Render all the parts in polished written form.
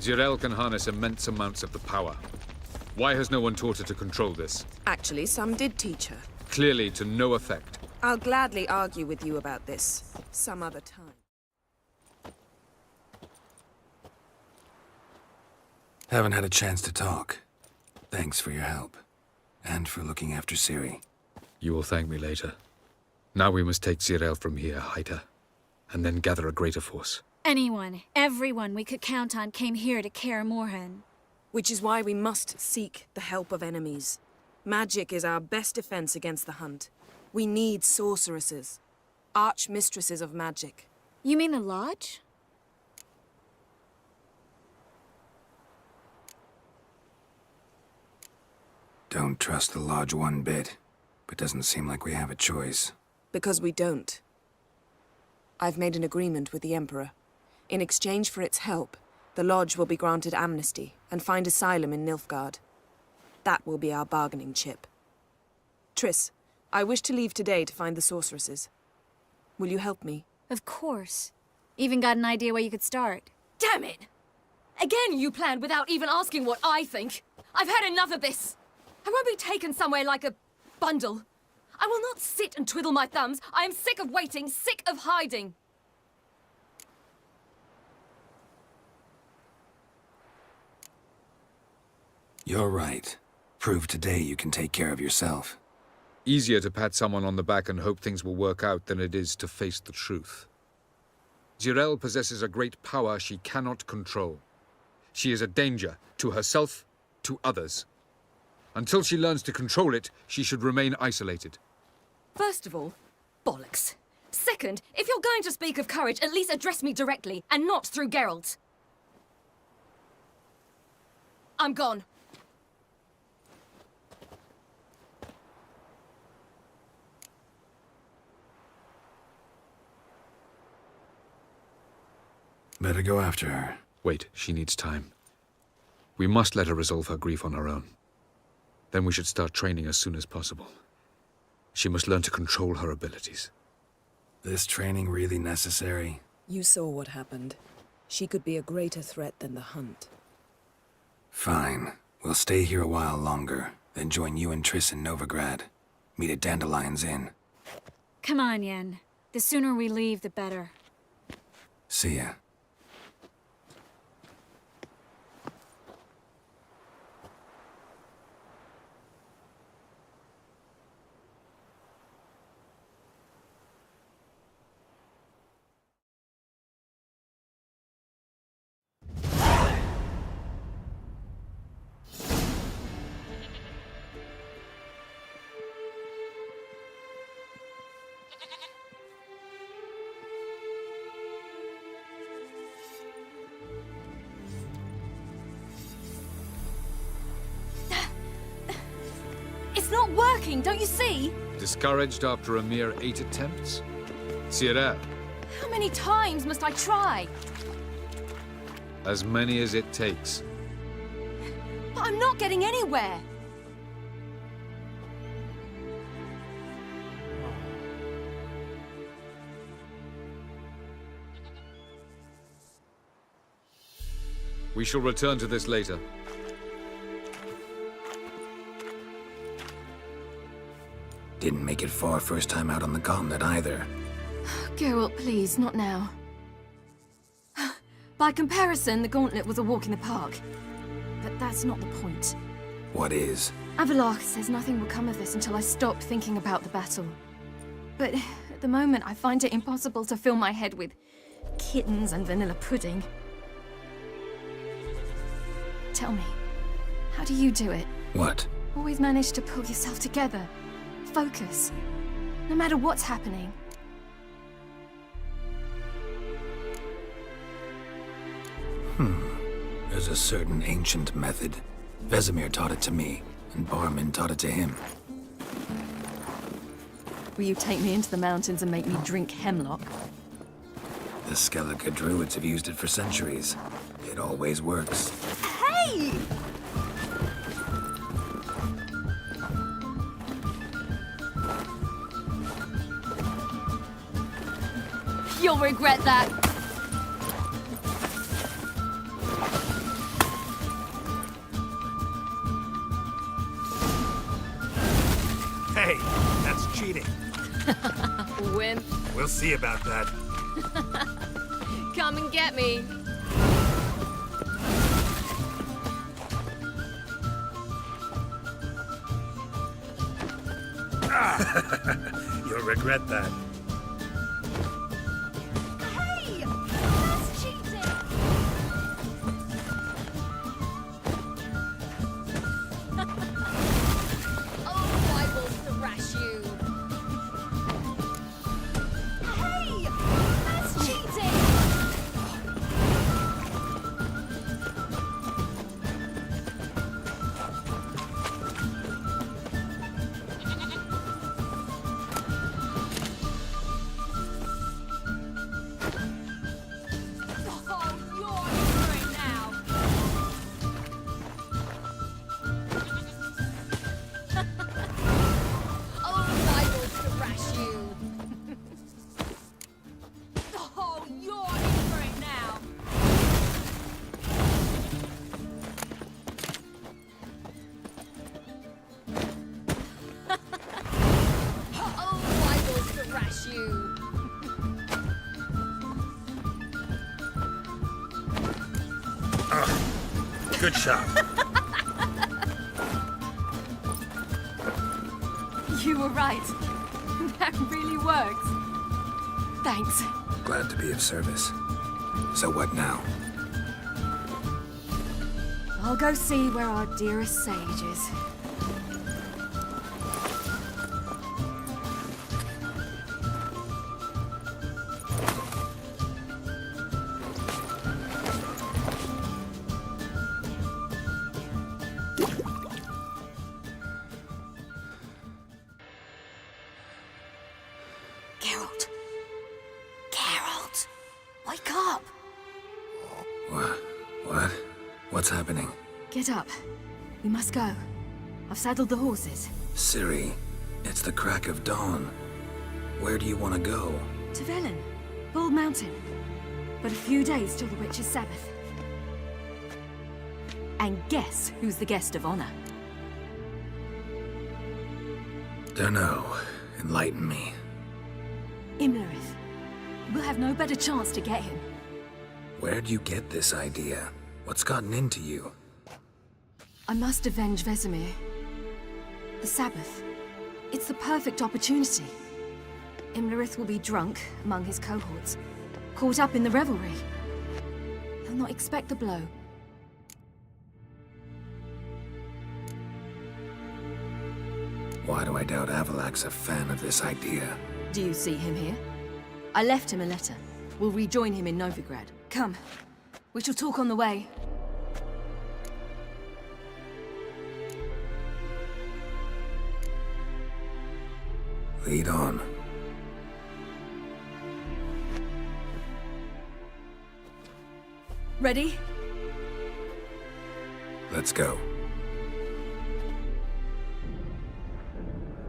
Zirel can harness immense amounts of the power. Why has no one taught her to control this? Actually, some did teach her. Clearly to no effect. I'll gladly argue with you about this some other time. Haven't had a chance to talk. Thanks for your help. And for looking after Ciri. You will thank me later. Now we must take Zirel from here, hide her, and then gather a greater force. Anyone, everyone we could count on came here to Kaer Morhen. Which is why we must seek the help of enemies. Magic is our best defense against the Hunt. We need sorceresses. Archmistresses of magic. You mean the Lodge? Don't trust the Lodge one bit, but doesn't seem like we have a choice. Because we don't. I've made an agreement with the Emperor. In exchange for its help, the Lodge will be granted amnesty and find asylum in Nilfgaard. That will be our bargaining chip. Triss, I wish to leave today to find the sorceresses. Will you help me? Of course. Even got an idea where you could start. Damn it! Again you planned without even asking what I think. I've had enough of this. I won't be taken somewhere like a bundle. I will not sit and twiddle my thumbs. I am sick of waiting, sick of hiding. You're right. Prove today you can take care of yourself. Easier to pat someone on the back and hope things will work out than it is to face the truth. Zirel possesses a great power she cannot control. She is a danger to herself, to others. Until she learns to control it, she should remain isolated. First of all, bollocks. Second, if you're going to speak of courage, at least address me directly, and not through Geralt. I'm gone. Better go after her. Wait, she needs time. We must let her resolve her grief on her own. Then we should start training as soon as possible. She must learn to control her abilities. This training really necessary? You saw what happened. She could be a greater threat than the Hunt. Fine. We'll stay here a while longer, then join you and Triss in Novigrad. Meet at Dandelion's Inn. Come on, Yen. The sooner we leave, the better. See ya. It's not working, don't you see? Discouraged after a mere 8 attempts? Zirel, How many times must I try? as many as it takes. But I'm not getting anywhere. We shall return to this later. Didn't make it far first time out on the continent either. Geralt, please, not now. By comparison, the gauntlet was a walk in the park. But that's not the point. What is? Avallac'h says nothing will come of this until I stop thinking about the battle. But at the moment, I find it impossible to fill my head with kittens and vanilla pudding. Tell me, how do you do it? What? Always manage to pull yourself together. Focus. No matter what's happening. There's a certain ancient method. Vesemir taught it to me, and Barman taught it to him. Will you take me into the mountains and make me drink hemlock? The Skellige druids have used it for centuries. It always works. Hey! You'll regret that. Hey, that's cheating. Wimp. We'll see about that. Come and get me. You'll regret that. Hey! That's cheating! Oh, I will thrash you. Hey! That's cheating! Oh, you're angry now. Oh, I will thrash you. Oh, you're angry now. Oh, I will thrash you. Good shot. You were right. That really works. Thanks. Glad to be of service. So what now? I'll go see where our dearest sage is. Geralt. Geralt. Wake up. What? What's happening? Get up. We must go. I've saddled the horses. Ciri, it's the crack of dawn. Where do you want to go? To Velen. Bald Mountain. But a few days till the Witch's Sabbath. And guess who's the guest of honor? Dunno. Enlighten me. Imlerith. We'll have no better chance to get him. Where'd you get this idea? What's gotten into you? I must avenge Vesemir. The Sabbath. It's the perfect opportunity. Imlerith will be drunk among his cohorts, caught up in the revelry. He'll not expect the blow. Why do I doubt Avalak's a fan of this idea? Do you see him here? I left him a letter. We'll rejoin him in Novigrad. Come. We shall talk on the way. Lead on. Ready? Let's go.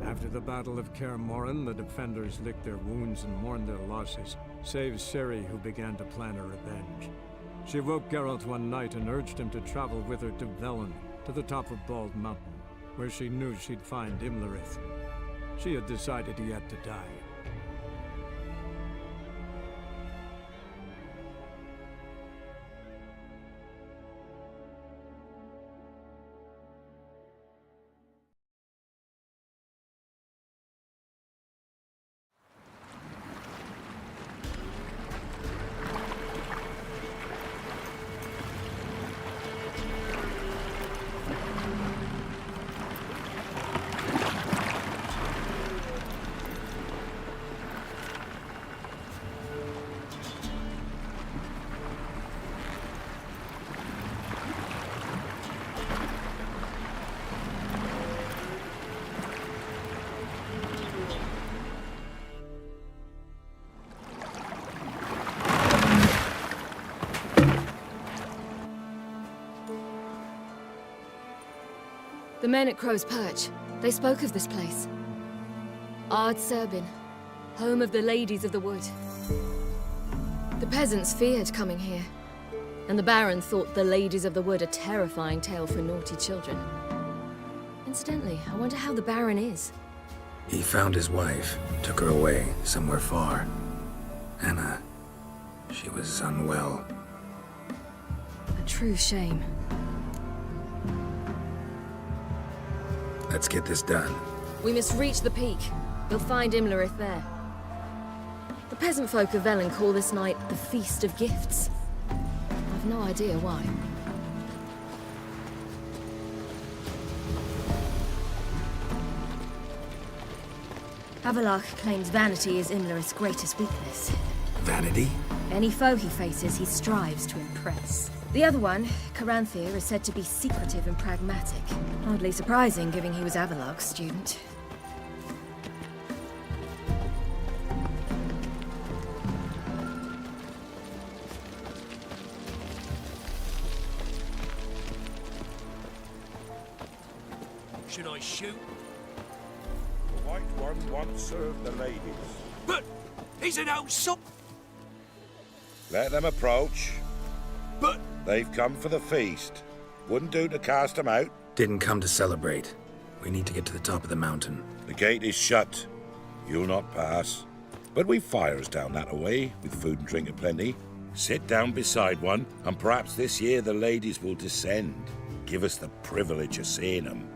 After the Battle of Kaer Morhen, the defenders licked their wounds and mourned their losses, save Ciri, who began to plan her revenge. She woke Geralt one night and urged him to travel with her to Velen, to the top of Bald Mountain, where she knew she'd find Imlerith. She had decided he had to die. The men at Crow's Perch, they spoke of this place. Ard Serbin, home of the Ladies of the Wood. The peasants feared coming here, and the Baron thought the Ladies of the Wood a terrifying tale for naughty children. Incidentally, I wonder how the Baron is. He found his wife, took her away, somewhere far. Anna, she was unwell. A true shame. Let's get this done. We must reach the peak. We'll find Imlerith there. The peasant folk of Velen call this night the Feast of Gifts. I've no idea why. Avalach claims vanity is Imlerith's greatest weakness. Vanity? Any foe he faces, he strives to impress. The other one, Caranthir, is said to be secretive and pragmatic. Hardly surprising, given he was Avalach's student. Should I shoot? The White One once served the ladies. But he's an old sop. Let them approach. But They've come for the feast. Wouldn't do to cast them out. Didn't come to celebrate. We need to get to the top of the mountain. The gate is shut. You'll not pass. But we've fires down that away, with food and drink aplenty. Sit down beside one, and perhaps this year the ladies will descend. Give us the privilege of seeing them.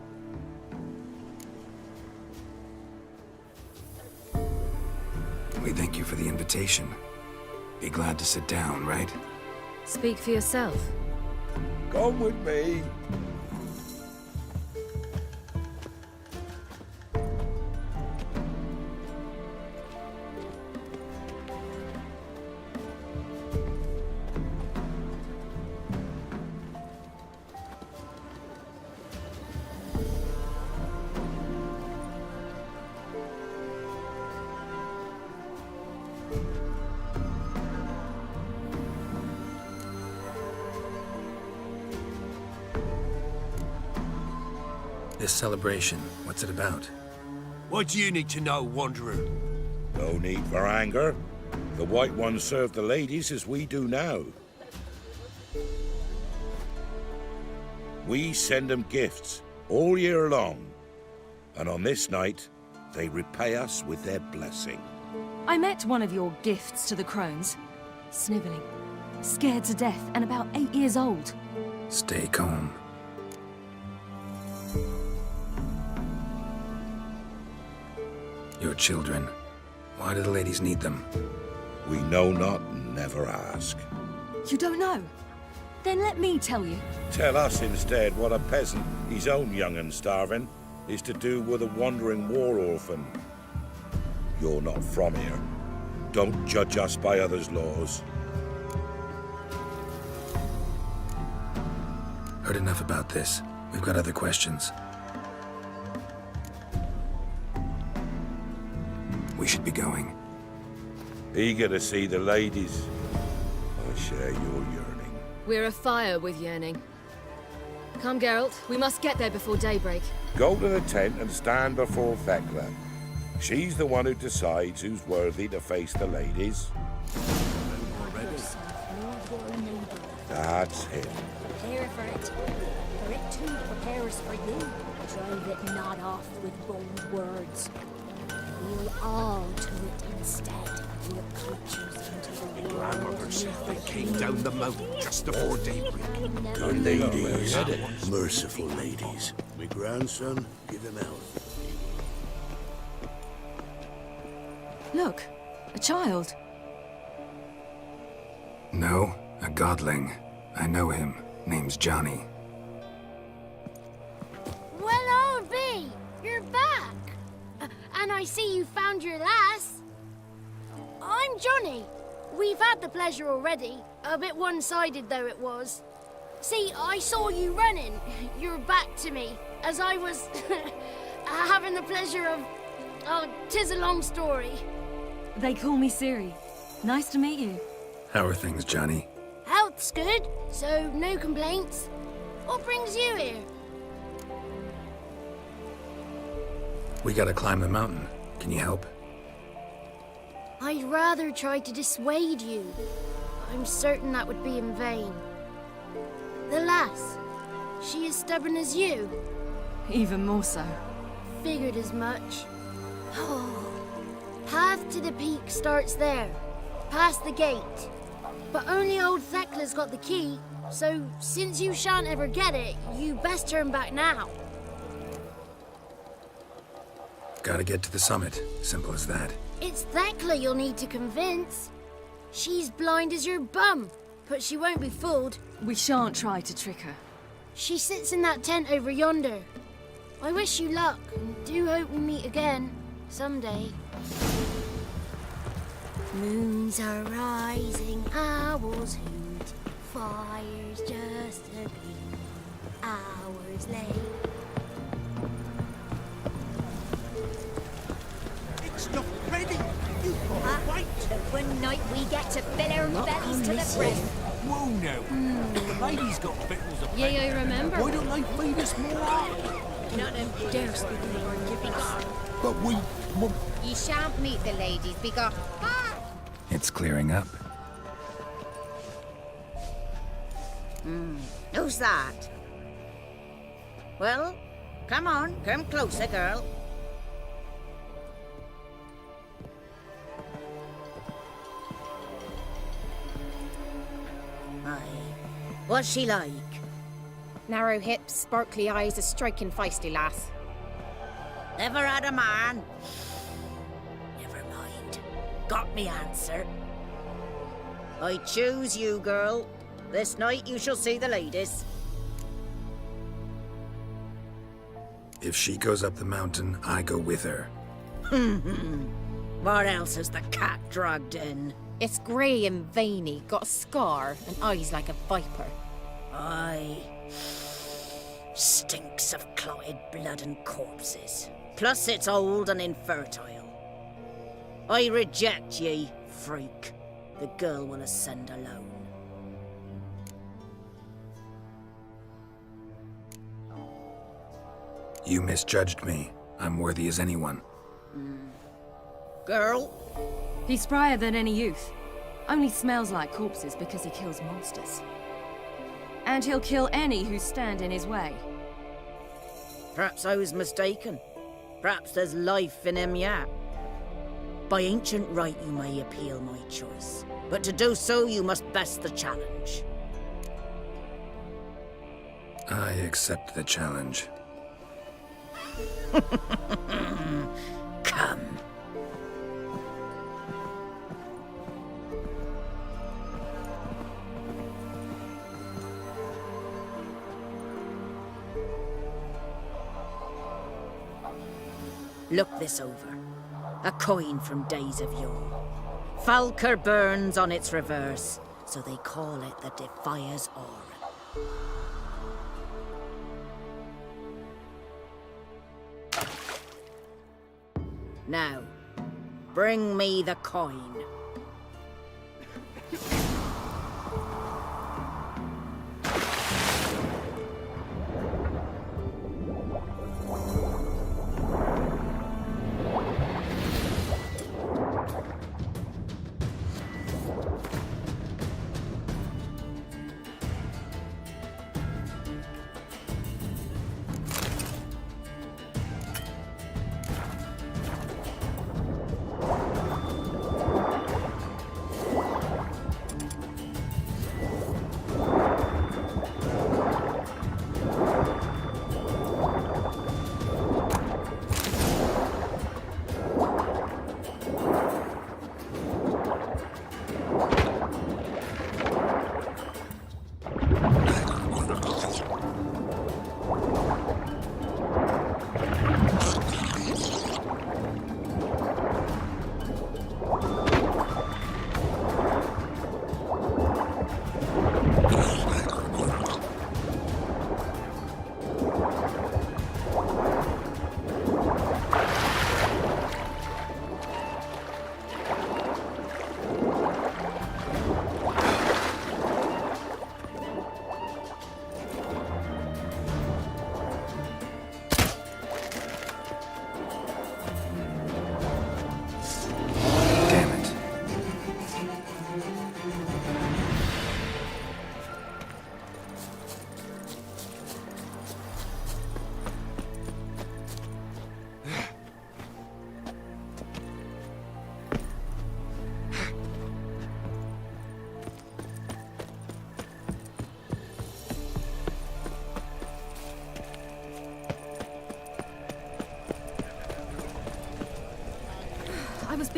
We thank you for the invitation. Be glad to sit down, right? Speak for yourself. Come with me. This celebration, what's it about? what do you need to know, Wanderer? No need for anger. The White One served the ladies as we do now. We send them gifts all year long. And on this night, they repay us with their blessing. I met one of your gifts to the crones. Snivelling. Scared to death and about 8 years old. Stay calm. Your children. Why do the ladies need them? We know not and never ask. You don't know? Then let me tell you. Tell us instead what a peasant, his own young and starving, is to do with a wandering war orphan. You're not from here. Don't judge us by others' laws. Heard enough about this. We've got other questions. We should be going. Eager to see the ladies. I share your yearning. We're afire with yearning. Come, Geralt. We must get there before daybreak. Go to the tent and stand before Thekla. She's the one who decides who's worthy to face the ladies. That's him. Prepare for it. For it too prepares for you. Drive it not off with bold words. We'll all to it instead. We'll creatures into the world. Grandmother said they came down the mountain just before daybreak. Good ladies, merciful ladies. My grandson, give him out. Look, a child. No, a godling. I know him. Name's Johnny. Well, I'll be. You're back. And I see you found your lass. I'm Johnny. We've had the pleasure already. A bit one-sided though it was. See, I saw you running. Your back to me. As I was having the pleasure of... Oh, 'tis a long story. They call me Ciri. Nice to meet you. How are things, Johnny? Health's good, so no complaints. What brings you here? We gotta climb the mountain. Can you help? I'd rather try to dissuade you. I'm certain that would be in vain. The lass, she as stubborn as you? Even more so. Figured as much. Path to the peak starts there, past the gate. But only old Thekla's got the key, so since you shan't ever get it, you best turn back now. Gotta get to the summit. Simple as that. It's Thekla you'll need to convince. She's blind as your bum, but she won't be fooled. We shan't try to trick her. She sits in that tent over yonder. I wish you luck, and do hope we meet again, someday. Moons are rising, owls hoot, fire's just a gleam, hours late. It's not ready. You can't wait. The one night we get to fill our bellies to the brim. Whoa now. The ladies got victuals to Yeah, I remember. Why don't they feed us more often? None of them dare speak the word you begot. But we... Ye shan't meet the ladies, begot. It's clearing up. Who's that? Well, come on, come closer, girl. Aye. What's she like? Narrow hips, sparkly eyes, a striking feisty lass. Never had a man. Never mind. Got me answer. I choose you, girl. This night you shall see the ladies. If she goes up the mountain, I go with her. What else has the cat dragged in? It's grey and veiny, got a scar, and eyes like a viper. Aye. Stinks of clotted blood and corpses. Plus it's old and infertile. I reject ye, freak. The girl will ascend alone. You misjudged me. I'm worthy as anyone. Girl? He's sprier than any youth. Only smells like corpses because he kills monsters. And he'll kill any who stand in his way. Perhaps I was mistaken. Perhaps there's life in him yet. By ancient right you may appeal my choice. But to do so you must best the challenge. I accept the challenge. Come. Look this over. A coin from days of yore. Falker burns on its reverse, so they call it the Defier's Aura. Now, bring me the coin.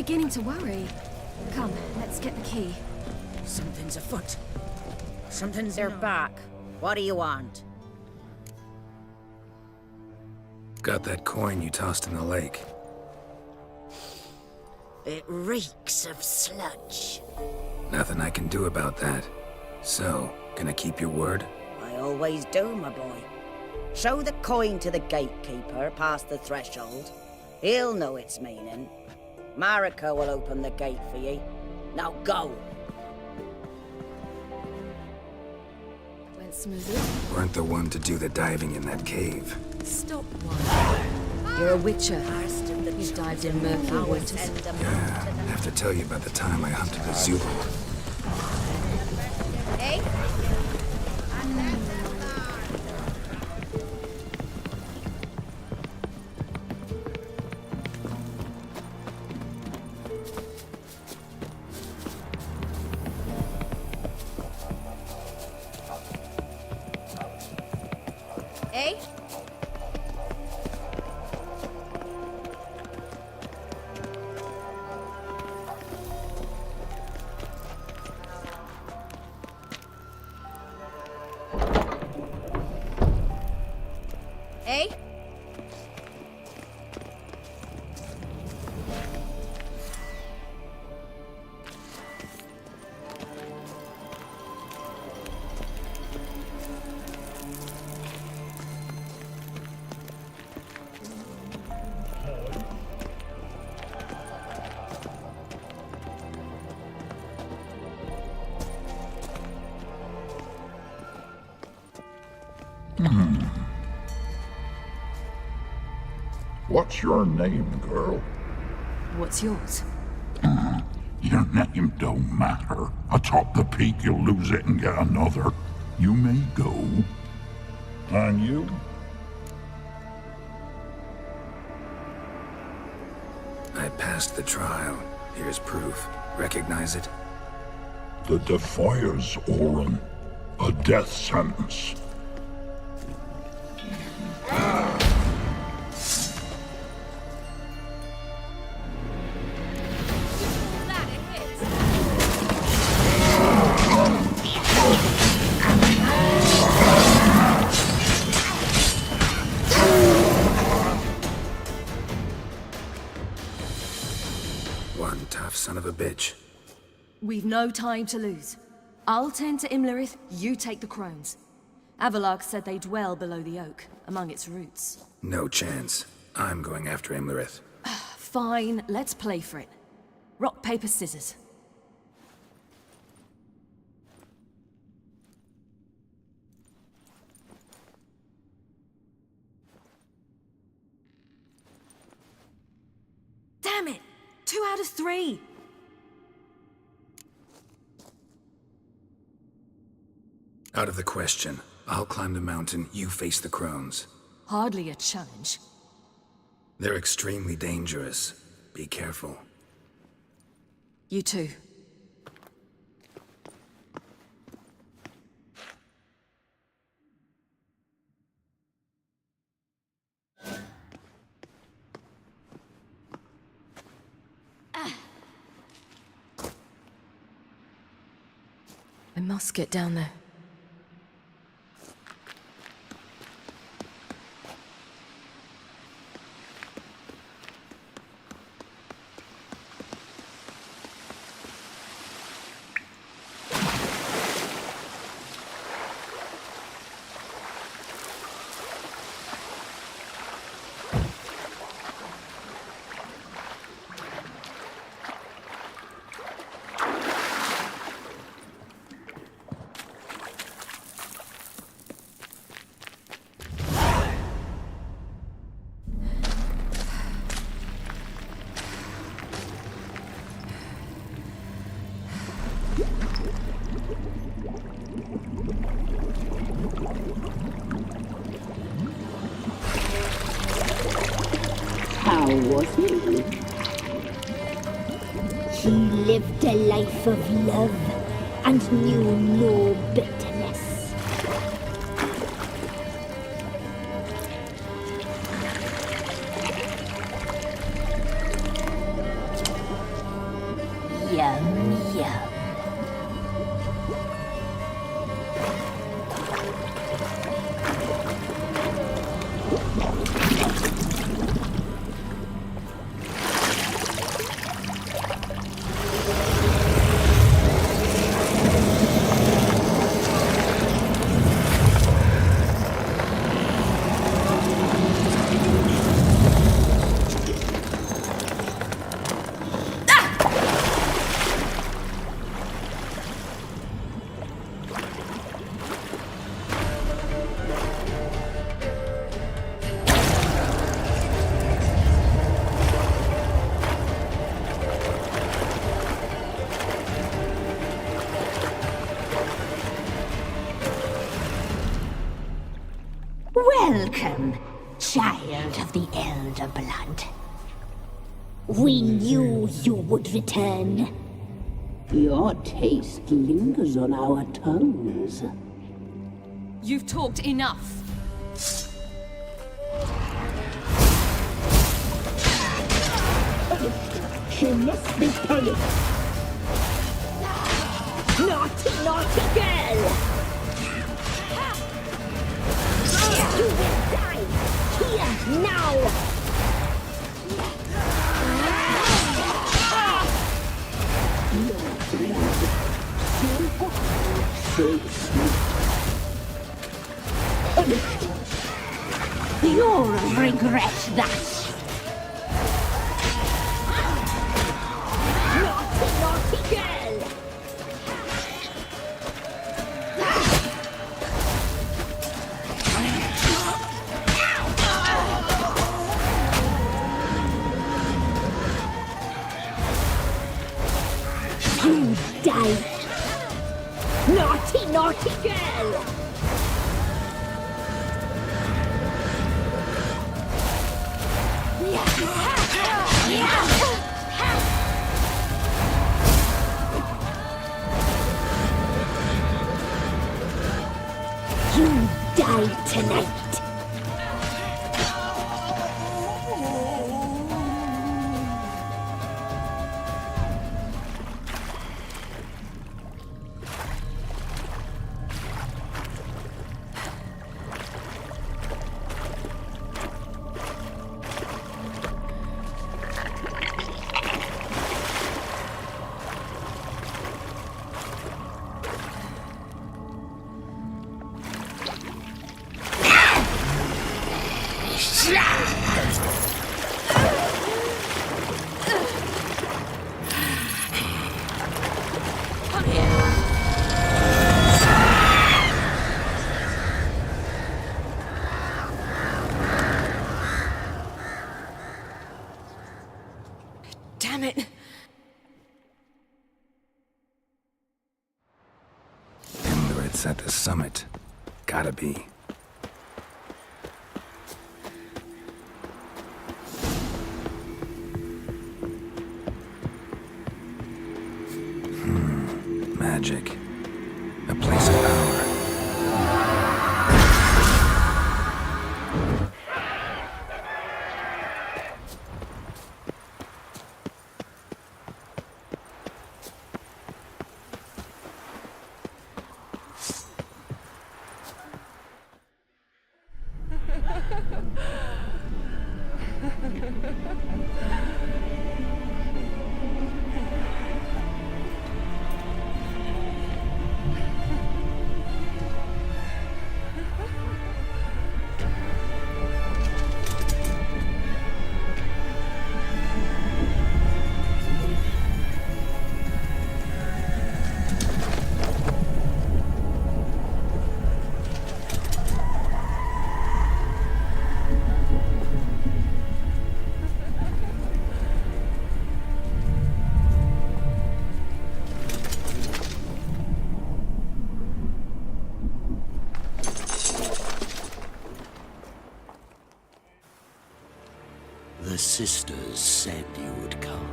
beginning to worry. Come, let's get the key. Something's afoot. They're back. What do you want? Got that coin you tossed in the lake. It reeks of sludge. Nothing I can do about that. So, gonna keep your word? I always do, my boy. Show the coin to the gatekeeper past the threshold. He'll know its meaning. Marika will open the gate for ye. Now go! Went smoothly. Weren't the one to do the diving in that cave. Stop one. You're a witcher. You've dived in murky waters. Yeah, I have to tell you about the time I hunted a Zulu. Hey? Hey? Hey? What's your name, girl? What's yours? Your name don't matter. Atop the peak, you'll lose it and get another. You may go. And you? I passed the trial. Here's proof. Recognize it? The Defier's Orin. A death sentence. One tough son of a bitch. We've no time to lose. I'll tend to Imlerith, you take the crones. Avalark said they dwell below the oak, among its roots. No chance. I'm going after Imlerith. Fine, let's play for it. Rock, paper, scissors. Damn it! 2 out of 3! Out of the question. I'll climb the mountain, you face the crones. Hardly a challenge. They're extremely dangerous. Be careful. You too. I must get down there. How was he? He lived a life of love and knew no bitterness. Yum, yum. Welcome, child of the Elder Blood. We knew you would return. Your taste lingers on our tongues. You've talked enough. She must be punished. Naughty, naughty girl! You will die here now! You'll regret that. Naughty, naughty girl! You die. Naughty, naughty girl! You die tonight. Damn it! Kindred's at the summit. Gotta be. Magic. A place of power. The sisters said you would come.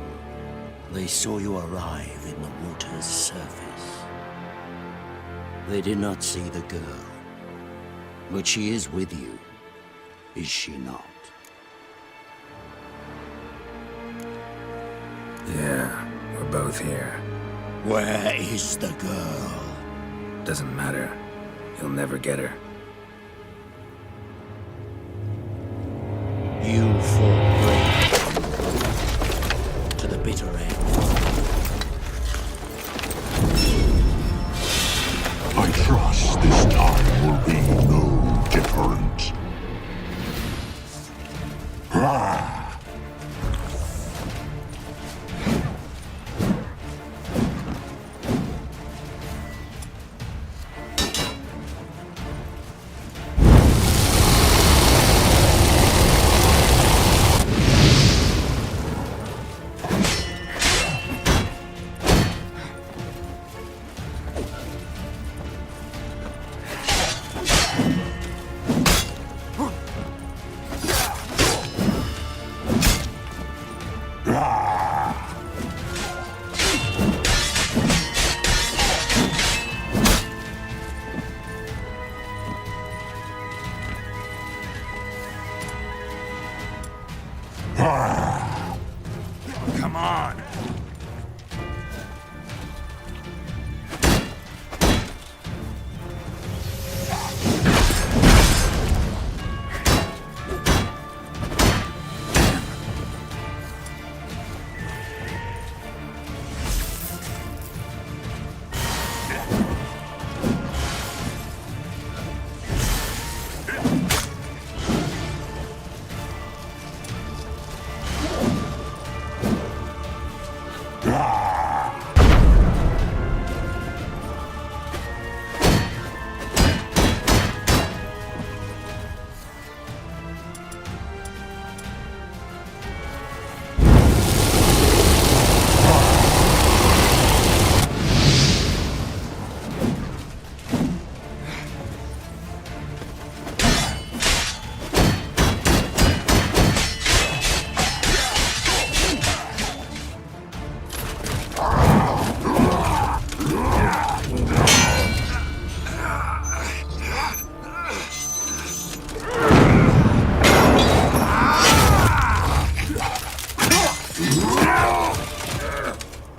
They saw you arrive in the water's surface. They did not see the girl. But she is with you, is she not? Yeah, we're both here. Where is the girl? Doesn't matter. You'll never get her. You fought bravely to the bitter end. I trust this time will be no different. Ah! Come on!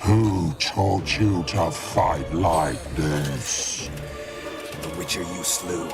Who taught you to fight like this? The Witcher you slew.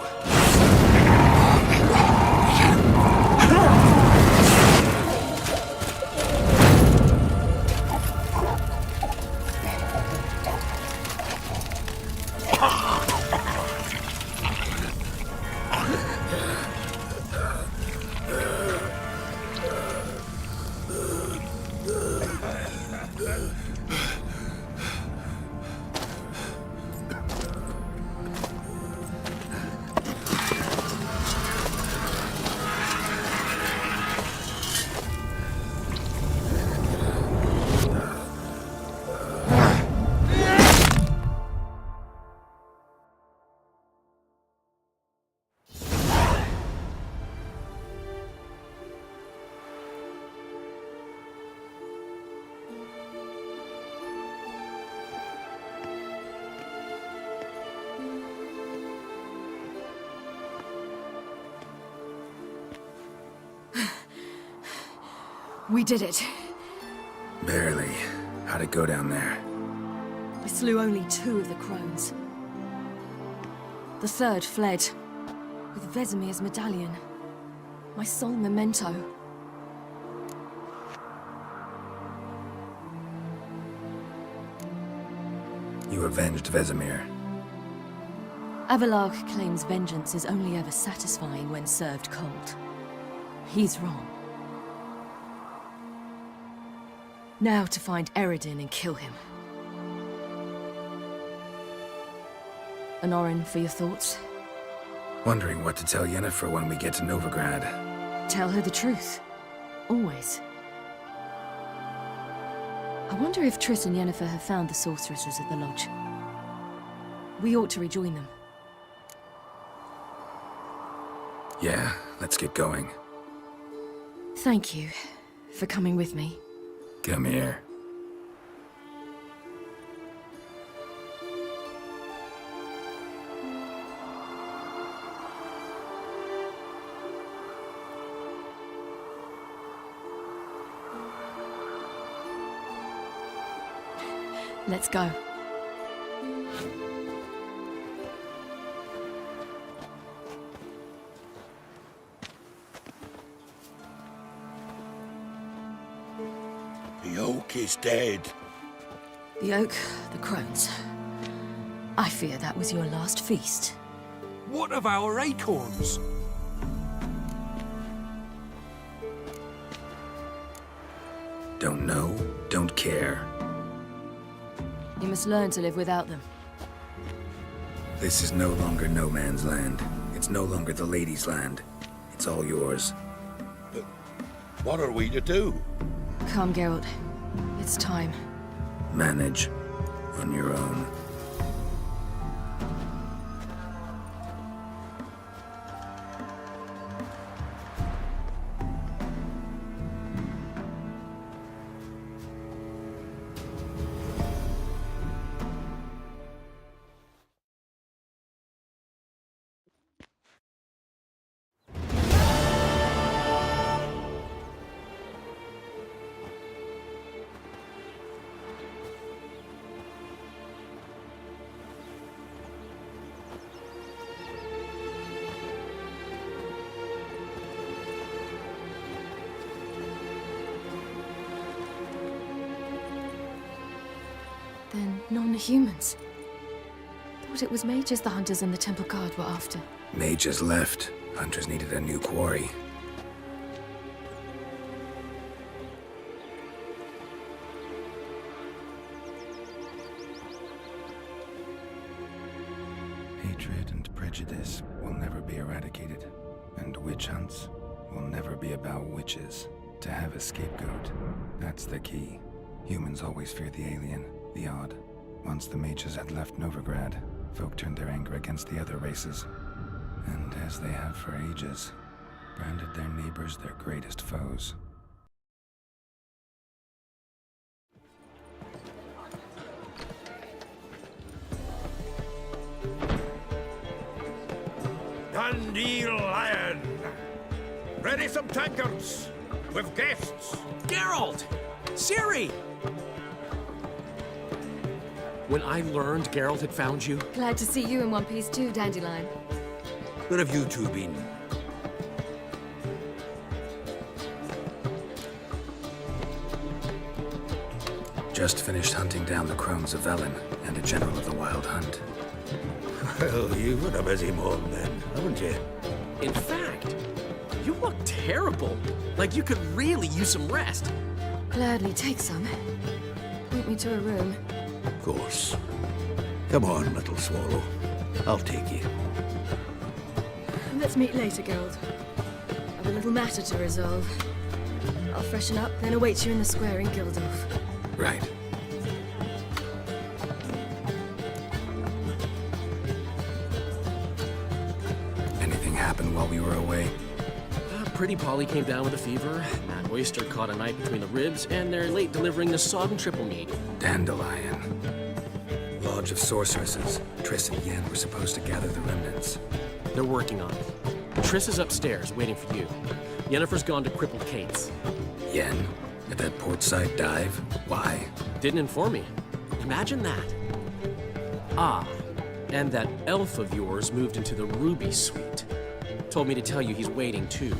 We did it. Barely. How'd it go down there? I slew only 2 of the crones. The 3rd fled, with Vesemir's medallion. My sole memento. You avenged Vesemir. Avalark claims vengeance is only ever satisfying when served cold. He's wrong. Now to find Eredin and kill him. Anorin, for your thoughts? Wondering what to tell Yennefer when we get to Novigrad. Tell her the truth. Always. I wonder if Triss and Yennefer have found the sorceresses at the lodge. We ought to rejoin them. Yeah, let's get going. Thank you for coming with me. Come here. Let's go. The oak is dead. The oak, the crones. I fear that was your last feast. What of our acorns? Don't know, don't care. You must learn to live without them. This is no longer no man's land. It's no longer the lady's land. It's all yours. But what are we to do? Come, Geralt. It's time. Manage on your own. Then non-humans. Thought it was mages the hunters and the temple guard were after. Mages left. Hunters needed a new quarry. Hatred and prejudice will never be eradicated. And witch hunts will never be about witches. To have a scapegoat, that's the key. Humans always fear the alien, the odd. Once the mages had left Novigrad, folk turned their anger against the other races. And as they have for ages, branded their neighbors their greatest foes. Dandelion! Ready some tankards! With guests! Geralt! Ciri! When I learned Geralt had found you... Glad to see you in one piece too, Dandelion. Where have you two been? Just finished hunting down the crones of Velen and a general of the Wild Hunt. Well, you've had a busy morning then, haven't you? In fact, you look terrible. Like you could really use some rest. Gladly take some. Point me to a room. Of course. Come on, little swallow. I'll take you. Let's meet later, Geralt. I've a little matter to resolve. I'll freshen up, then await you in the square in Gildorf. Right. Anything happened while we were away? Pretty Polly came down with a fever, Mad Oyster caught a knife between the ribs, and they're late delivering the sodden triple meat. Dandelion. Lodge of Sorceresses. Triss and Yen were supposed to gather the remnants. They're working on it. Triss is upstairs, waiting for you. Yennefer's gone to crippled Kate's. Yen? At that portside dive? Why? Didn't inform me. Imagine that. Ah, and that elf of yours moved into the Ruby Suite. Told me to tell you he's waiting too.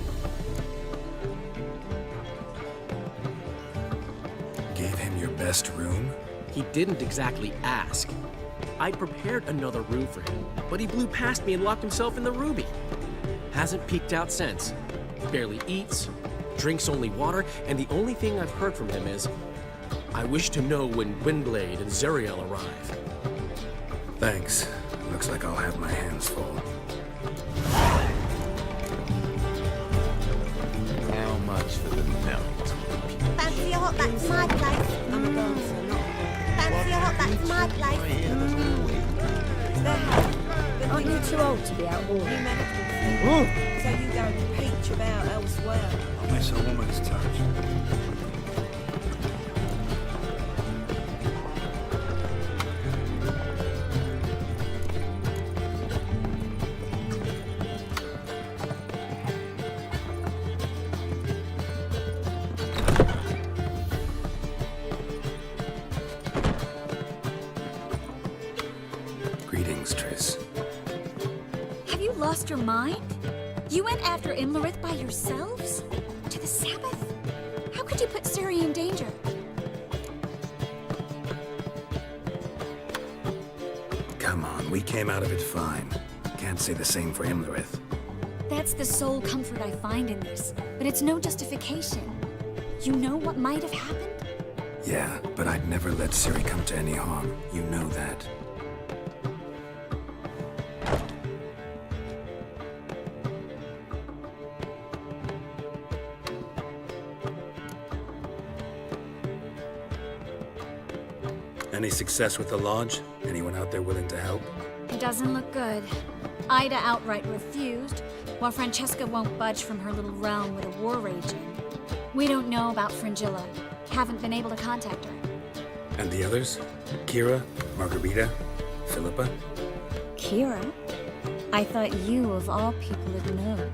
Gave him your best room? He didn't exactly ask. I'd prepared another room for him, but he blew past me and locked himself in the Ruby. Hasn't peeked out since. Barely eats, drinks only water, and the only thing I've heard from him is, I wish to know when Windblade and Zeriel arrive. Thanks. Looks like I'll have my hands full. How much for the melt? Fancy a hot back to my place. I'm a dancer, not a Fancy a hot back to my place. Aren't you too old to be out all night? So you go and peach about elsewhere. I miss a woman's touch. Greetings, Triss. Have you lost your mind? You went after Imlerith by yourselves? To the Sabbath? How could you put Ciri in danger? we came out of it fine. Can't say the same for Imlerith. That's the sole comfort I find in this, but it's no justification. You know what might have happened? Yeah, but I'd never let Ciri come to any harm. You know that. Any success with the Lodge? Anyone out there willing to help? It doesn't look good. Ida outright refused, while Francesca won't budge from her little realm with a war raging. We don't know about Fringilla. Haven't been able to contact her. And the others? Kira? Margarita? Philippa? Kira? I thought you, of all people, would know.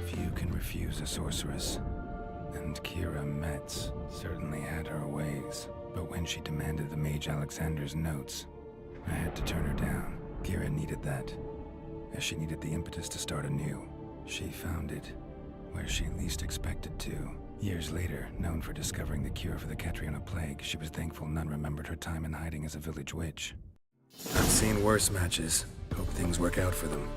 Few can refuse a sorceress. And Kira Metz certainly had her ways. But when she demanded the Mage Alexander's notes, I had to turn her down. Kira needed that, as she needed the impetus to start anew. She found it where she least expected to. Years later, known for discovering the cure for the Catriona plague, she was thankful none remembered her time in hiding as a village witch. I've seen worse matches. Hope things work out for them.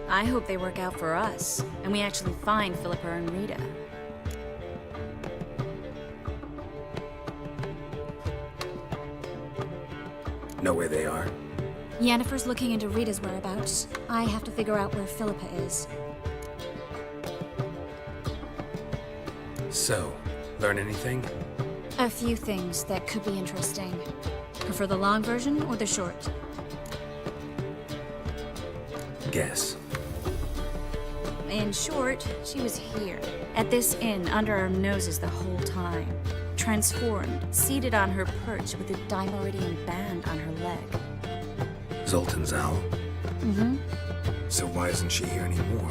I hope they work out for us, and we actually find Philippa and Rita. Know where they are? Yennefer's looking into Rita's whereabouts. I have to figure out where Philippa is. So, learn anything? A few things that could be interesting. Prefer the long version or the short? Guess. In short, she was here, at this inn, under our noses the whole time. Transformed, seated on her perch with a dimeridian band on her leg. Zoltan's owl? Mm-hmm. So why isn't she here anymore?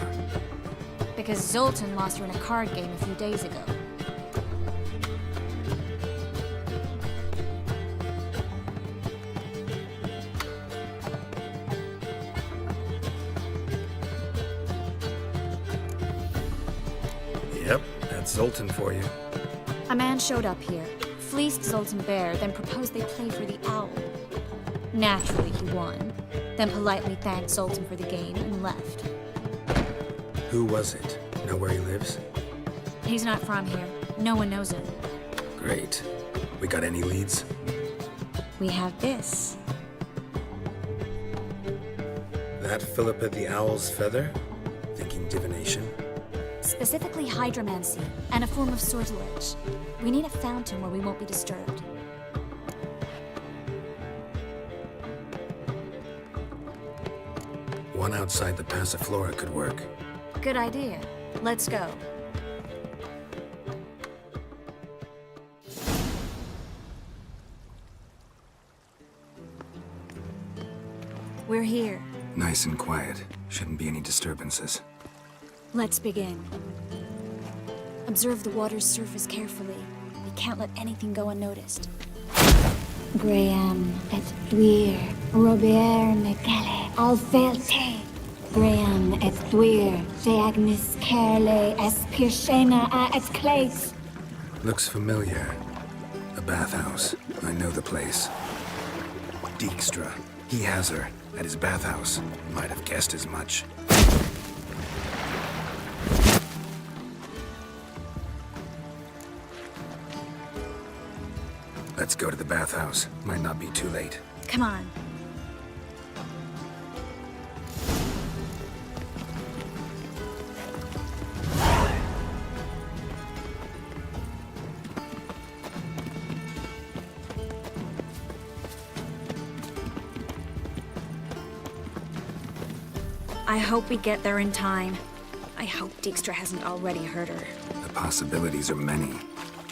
Because Zoltan lost her in a card game a few days ago. Yep, that's Zoltan for you. A man showed up here, fleeced Zoltan bare, then proposed they play for the owl. Naturally, he won, then politely thanked Zoltan for the game and left. Who was it? Know where he lives? He's not from here. No one knows him. Great. We got any leads? We have this. That Philippa the Owl's feather? Thinking divination? Specifically hydromancy, and a form of sortilege. We need a fountain where we won't be disturbed. One outside the Passiflora could work. Good idea. Let's go. We're here. Nice and quiet. Shouldn't be any disturbances. Let's begin. Observe the water's surface carefully. We can't let anything go unnoticed. Graham et Dwyer, Robert Megale, Alvelte. Graham et Dwyer, Deagnis Kerle, Espirshena a et Clates. Looks familiar. A bathhouse. I know the place. Dijkstra. He has her at his bathhouse. Might have guessed as much. Let's go to the bathhouse. Might not be too late. Come on. I hope we get there in time. I hope Dijkstra hasn't already hurt her. The possibilities are many.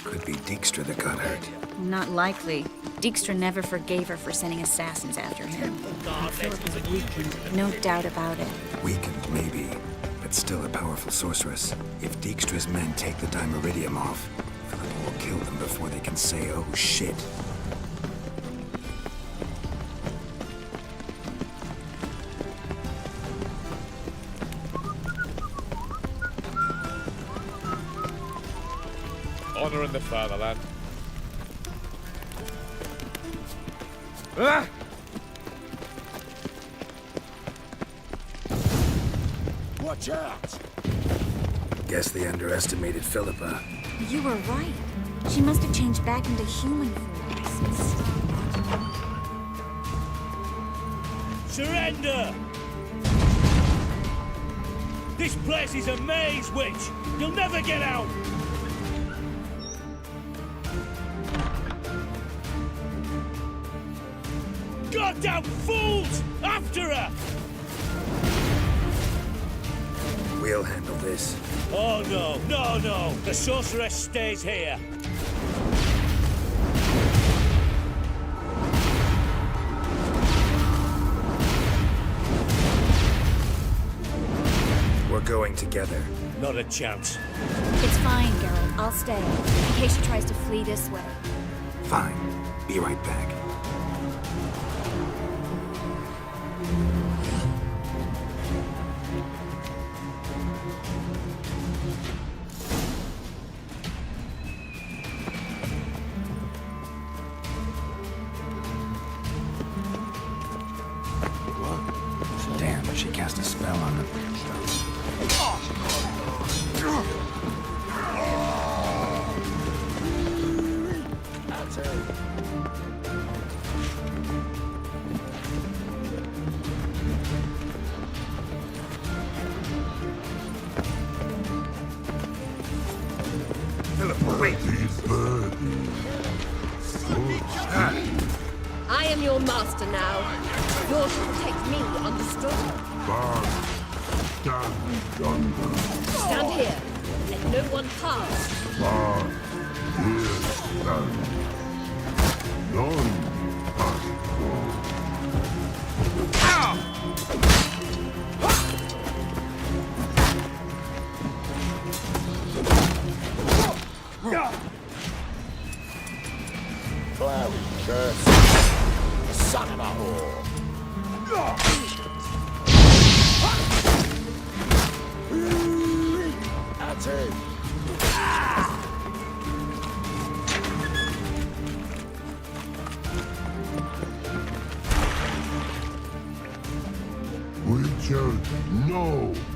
Could be Dijkstra that got hurt. Not likely. Dijkstra never forgave her for sending assassins after him. Philippa's weakened, no doubt about it. Weakened, maybe, but still a powerful sorceress. If Dijkstra's men take the Dimeridium off, Philippa will kill them before they can say, oh shit. Honor in the fatherland. Ah! Watch out! Guess they underestimated Philippa. You were right. She must have changed back into human form. Surrender! This place is a maze, witch! You'll never get out! Goddamn fools! After her! We'll handle this. Oh no, no, no! The sorceress stays here! We're going together. Not a chance. It's fine, Geralt. I'll stay, in case she tries to flee this way. Fine. Be right back. Damn, she cast a spell on them. That's it. Philippa, wait! I am your master now. You're to protect me, understood? Stand here. Let no one pass. Cloud curse. Son of a whore. That's it. Witcher, no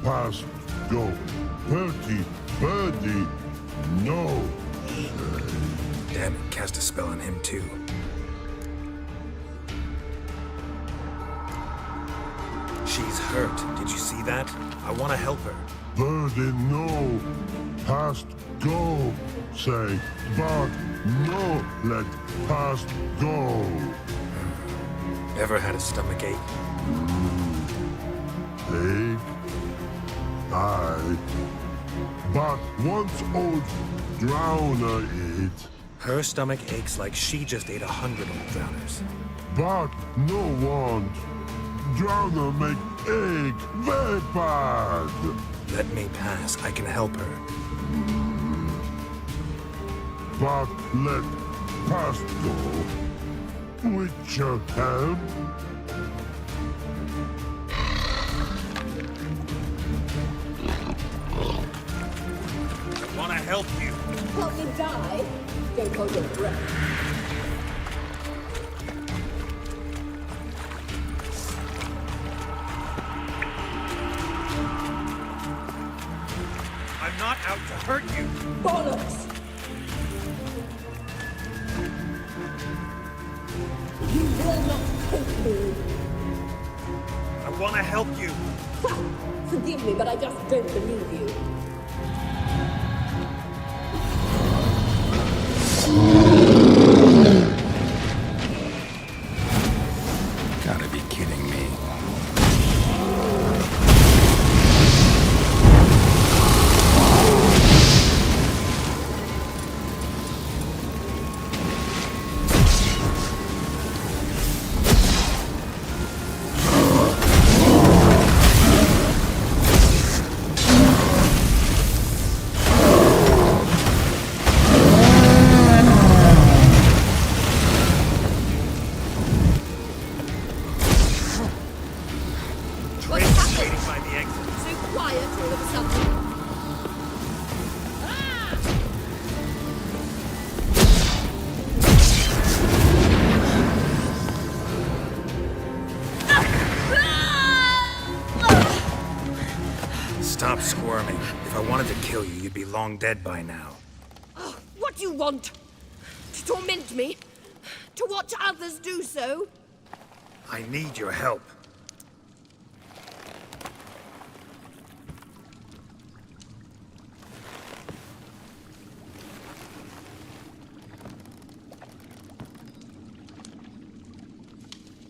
past go. Birdie, no. Damn it, cast a spell on him too. She's hurt. Did you see that? I want to help her. Birdie, no past go. Say, but no let past go. Ever had a stomach ache? Ache? Aye. But once old drowner eat. Her stomach aches like she just ate 100 old drowners. But no want. Drowner make ache very bad. Let me pass. I can help her. But let past go. Witcher help. I want to help you. Help me die? Don't hold your breath. I'm not out to hurt you. Bollocks! You will not take me. I want to help you. Ha! Forgive me, but I just don't believe you. Gotta be kidding me. Stop squirming. If I wanted to kill you, you'd be long dead by now. Oh, what do you want? To torment me? To watch others do so? I need your help.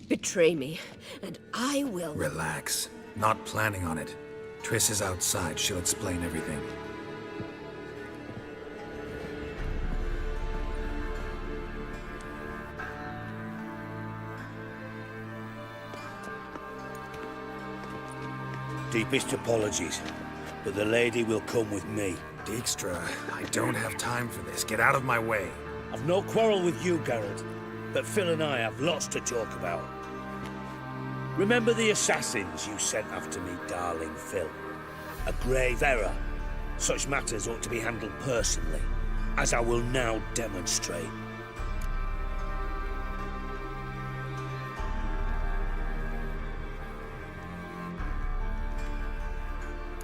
Betray me, and I will... Relax. Not planning on it. Triss is outside. She'll explain everything. Deepest apologies, but the lady will come with me. Dijkstra, I don't have time for this. Get out of my way. I've no quarrel with you, Geralt, but Phil and I have lots to talk about. Remember the assassins you sent after me, darling Phil? A grave error. Such matters ought to be handled personally, as I will now demonstrate.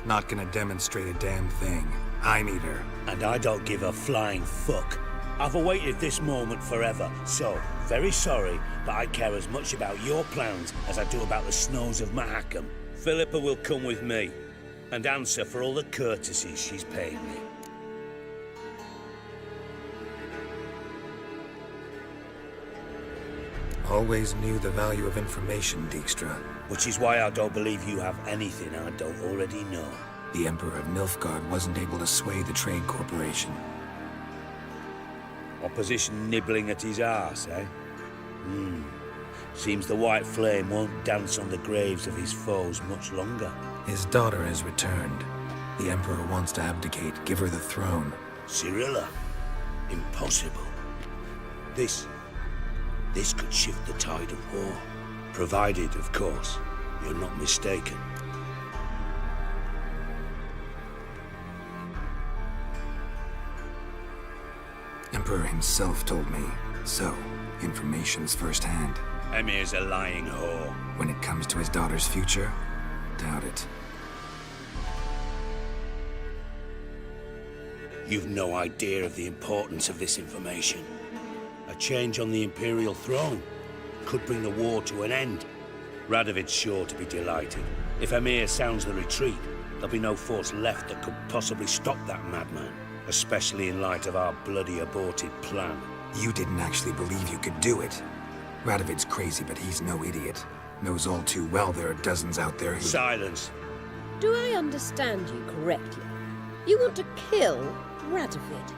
Not gonna demonstrate a damn thing. I need her. And I don't give a flying fuck. I've awaited this moment forever, so very sorry, but I care as much about your plans as I do about the snows of Mahakam. Philippa will come with me, and answer for all the courtesies she's paid me. Always knew the value of information, Dijkstra. Which is why I don't believe you have anything I don't already know. The Emperor of Nilfgaard wasn't able to sway the Trade Corporation. Opposition nibbling at his arse, eh? Seems the White Flame won't dance on the graves of his foes much longer. His daughter has returned. The Emperor wants to abdicate, give her the throne. Cyrilla? Impossible. This could shift the tide of war. Provided, of course, you're not mistaken. Emperor himself told me. So, information's firsthand. Emir's a lying whore. When it comes to his daughter's future, doubt it. You've no idea of the importance of this information. A change on the Imperial throne could bring the war to an end. Radovid's sure to be delighted. If Emir sounds the retreat, there'll be no force left that could possibly stop that madman. Especially in light of our bloody aborted plan. You didn't actually believe you could do it. Radovid's crazy, but he's no idiot. Knows all too well there are dozens out there who... Silence. Do I understand you correctly? You want to kill Radovid?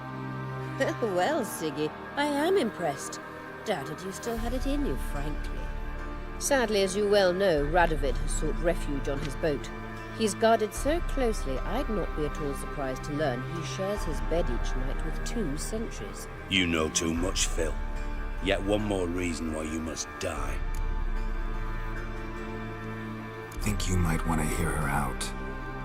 Well, Siggy, I am impressed. Doubted you still had it in you, frankly. Sadly, as you well know, Radovid has sought refuge on his boat. He's guarded so closely, I'd not be at all surprised to learn he shares his bed each night with 2 sentries. You know too much, Phil. Yet one more reason why you must die. Think you might want to hear her out.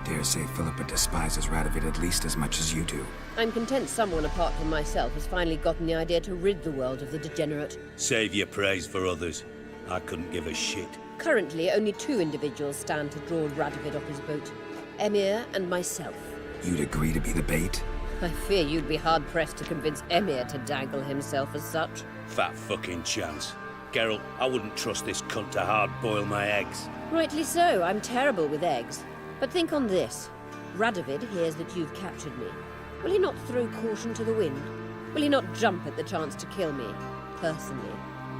Dare say Philippa despises Radovid at least as much as you do. I'm content someone apart from myself has finally gotten the idea to rid the world of the degenerate. Save your praise for others. I couldn't give a shit. Currently, only 2 individuals stand to draw Radovid off his boat. Emir and myself. You'd agree to be the bait? I fear you'd be hard-pressed to convince Emir to dangle himself as such. Fat fucking chance. Geralt, I wouldn't trust this cunt to hard-boil my eggs. Rightly so, I'm terrible with eggs. But think on this. Radovid hears that you've captured me. Will he not throw caution to the wind? Will he not jump at the chance to kill me, personally,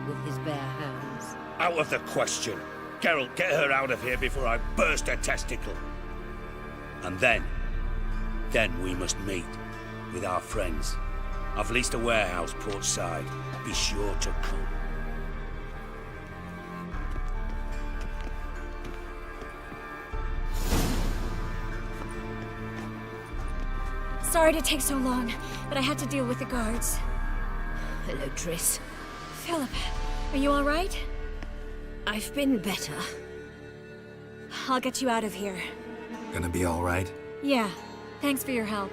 with his bare hands? Out of the question. Geralt, get her out of here before I burst her testicle. And then we must meet with our friends. I've leased a warehouse portside. Be sure to come. Sorry to take so long, but I had to deal with the guards. Hello, Triss. Philip, are you all right? I've been better. I'll get you out of here. Gonna be all right? Yeah, thanks for your help.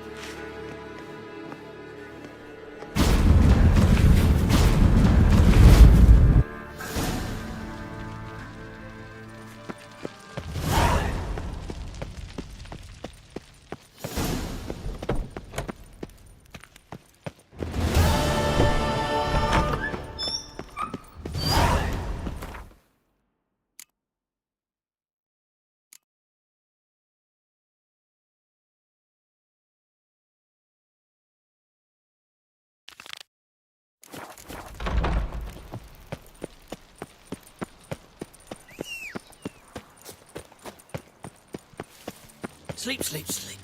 Sleep, sleep, sleep.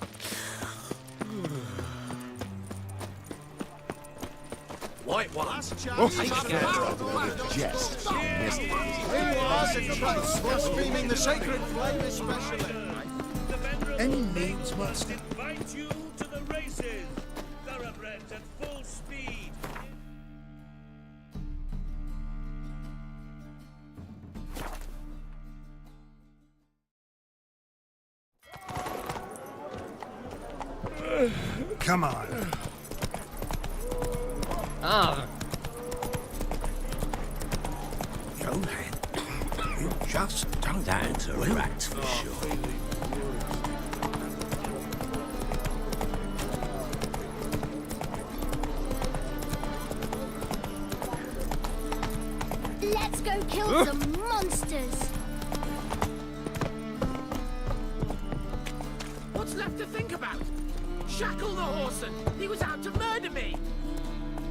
Whitewash. Jest. Blaspheming the sacred flame especially. Any names, master? Invite you to the races. Thoroughbreds at full speed. Come on. Ah. Johan, you just don't answer rats for sure. Let's go kill some monsters. What's left to think about? Shackle the horse and he was out to murder me.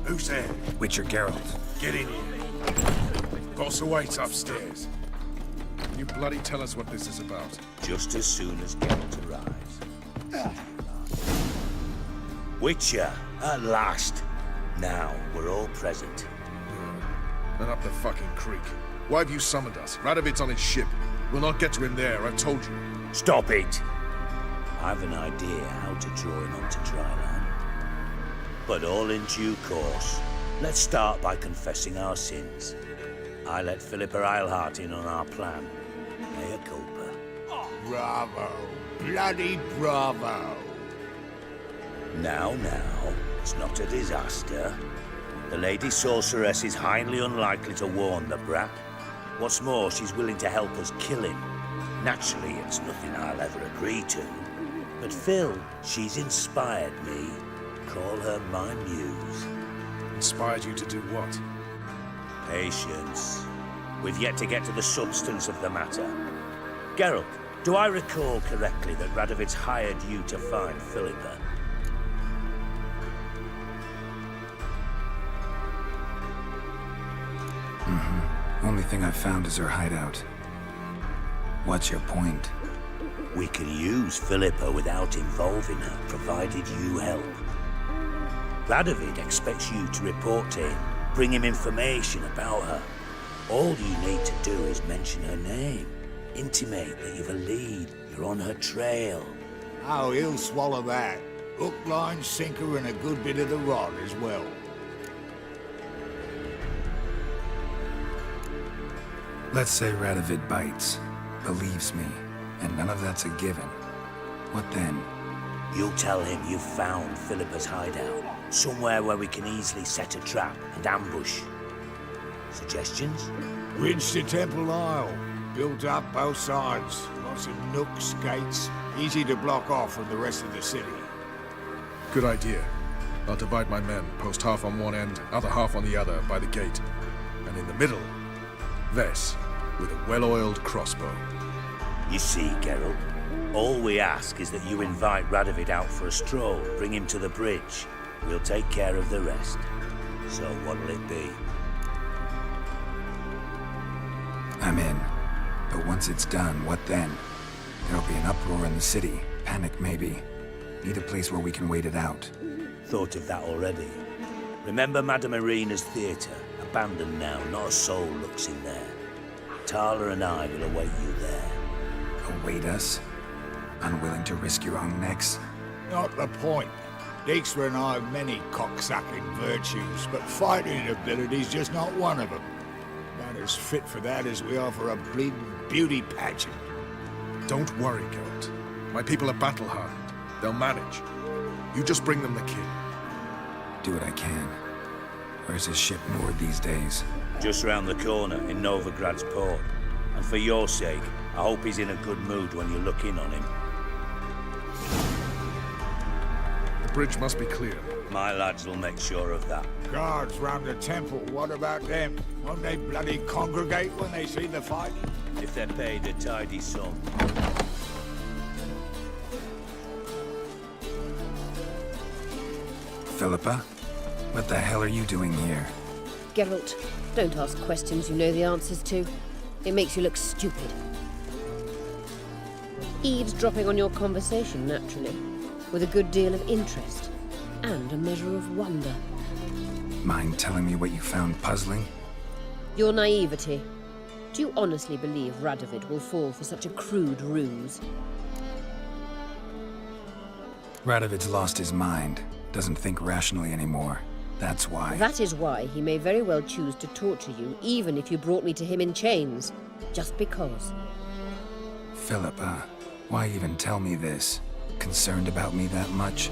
Who's there? Witcher Geralt. Get in here. Boss awaits upstairs. Can you bloody tell us what this is about? Just as soon as Geralt arrives. Witcher, at last. Now we're all present. Then up the fucking creek. Why have you summoned us? Radovid's on his ship. We'll not get to him there, I've told you. Stop it! I've an idea how to draw him onto dry land. But all in due course. Let's start by confessing our sins. I let Philippa Eilhart in on our plan. Mea culpa. Bravo. Bloody bravo. Now, it's not a disaster. The Lady Sorceress is highly unlikely to warn the brat. What's more, she's willing to help us kill him. Naturally, it's nothing I'll ever agree to. But Phil, she's inspired me. Call her my muse. Inspired you to do what? Patience. We've yet to get to the substance of the matter. Geralt, do I recall correctly that Radovid's hired you to find Philippa? Only thing I've found is her hideout. What's your point? We can use Philippa without involving her, provided you help. Radovid expects you to report to him, bring him information about her. All you need to do is mention her name, intimate that you've a lead, you're on her trail. Oh, he'll swallow that. Hook, line, sinker, and a good bit of the rod as well. Let's say Radovid bites, believes me, and none of that's a given. What then? You'll tell him you've found Philippa's hideout, somewhere where we can easily set a trap and ambush. Suggestions? Bridge to Temple Isle. Built up both sides. Lots of nooks, gates. Easy to block off from the rest of the city. Good idea. I'll divide my men, post half on one end, other half on the other, by the gate. And in the middle, Vess, with a well-oiled crossbow. You see, Geralt, all we ask is that you invite Radovid out for a stroll, bring him to the bridge. We'll take care of the rest. So what'll it be? I'm in. But once it's done, what then? There'll be an uproar in the city. Panic, maybe. Need a place where we can wait it out. Thought of that already. Remember Madame Irina's theatre? Abandoned now, not a soul looks in there. Tala and I will await you there. Await us? Unwilling to risk your own necks? Not the point. Dijkstra and I have many cocksucking virtues, but fighting ability's just not one of them. About as fit for that as we are for a bleeding beauty pageant. Don't worry, Geralt. My people are battle-hardened. They'll manage. You just bring them the king. Do what I can. Where's his ship moored these days? Just round the corner, in Novigrad's port. And for your sake, I hope he's in a good mood when you look in on him. The bridge must be clear. My lads will make sure of that. Guards round the temple, what about them? Won't they bloody congregate when they see the fight? If they're paid a tidy sum. Philippa? What the hell are you doing here? Geralt, don't ask questions you know the answers to. It makes you look stupid. Eavesdropping on your conversation, naturally, with a good deal of interest and a measure of wonder. Mind telling me what you found puzzling? Your naivety. Do you honestly believe Radovid will fall for such a crude ruse? Radovid's lost his mind. Doesn't think rationally anymore. That's why. That is why he may very well choose to torture you, even if you brought me to him in chains. Just because. Philippa, why even tell me this? Concerned about me that much?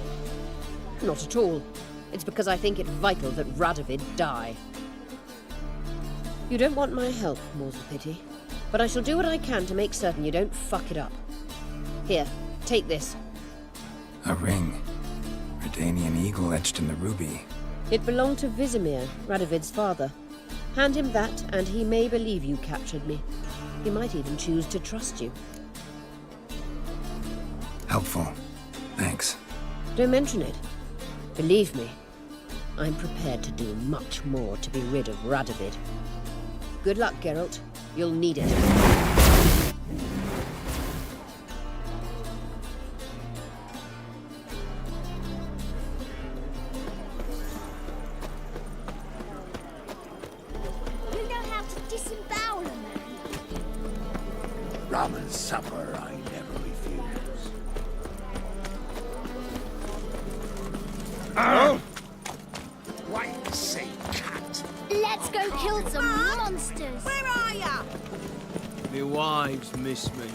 Not at all. It's because I think it vital that Radovid die. You don't want my help, more's the pity. But I shall do what I can to make certain you don't fuck it up. Here, take this. A ring. Redanian eagle etched in the ruby. It belonged to Vizimir, Radovid's father. Hand him that, and he may believe you captured me. He might even choose to trust you. Helpful. Thanks. Don't mention it. Believe me, I'm prepared to do much more to be rid of Radovid. Good luck, Geralt. You'll need it. You know how to disembowel a man. Rum and supper I never refuse. Oh! Wait and see, cat. Let's go kill some monsters. Where are ya? My wives miss me.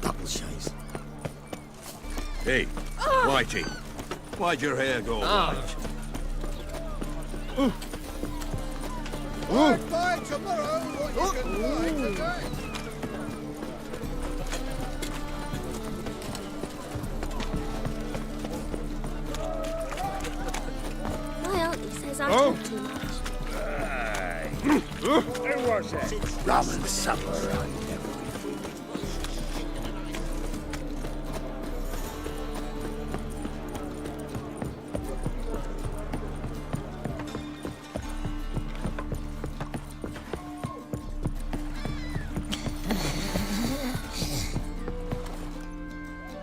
Double chase. Hey, Whitey, why'd your hair go white? I'll buy tomorrow what you can buy today. My auntie says I talk too much. Who was that? Rum and supper I never refuse.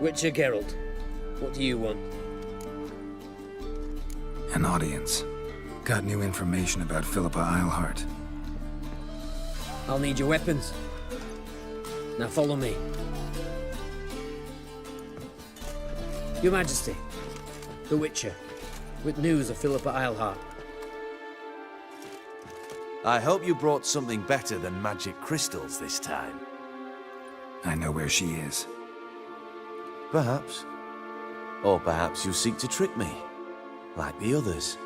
Witcher Geralt, what do you want? An audience. Got new information about Philippa Eilhart. I'll need your weapons. Now follow me. Your Majesty, the Witcher, with news of Philippa Eilhart. I hope you brought something better than magic crystals this time. I know where she is. Perhaps. Or perhaps you seek to trick me, like the others.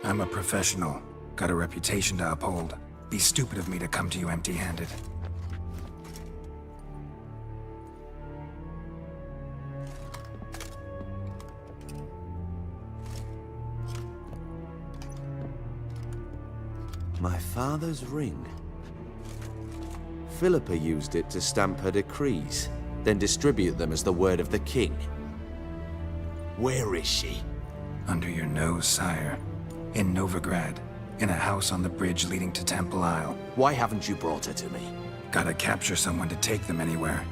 I'm a professional. Got a reputation to uphold. Be stupid of me to come to you empty-handed. My father's ring. Philippa used it to stamp her decrees, then distribute them as the word of the king. Where is she? Under your nose, sire. In Novigrad. In a house on the bridge leading to Temple Isle. Why haven't you brought her to me? Gotta capture someone to take them anywhere.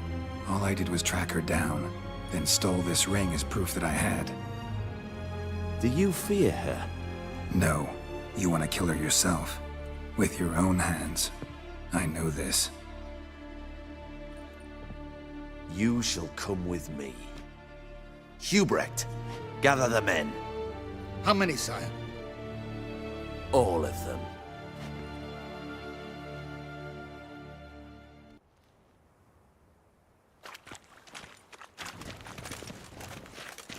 All I did was track her down, then stole this ring as proof that I had. Do you fear her? No. You want to kill her yourself. With your own hands. I know this. You shall come with me. Hubrecht, gather the men. How many, sire? All of them.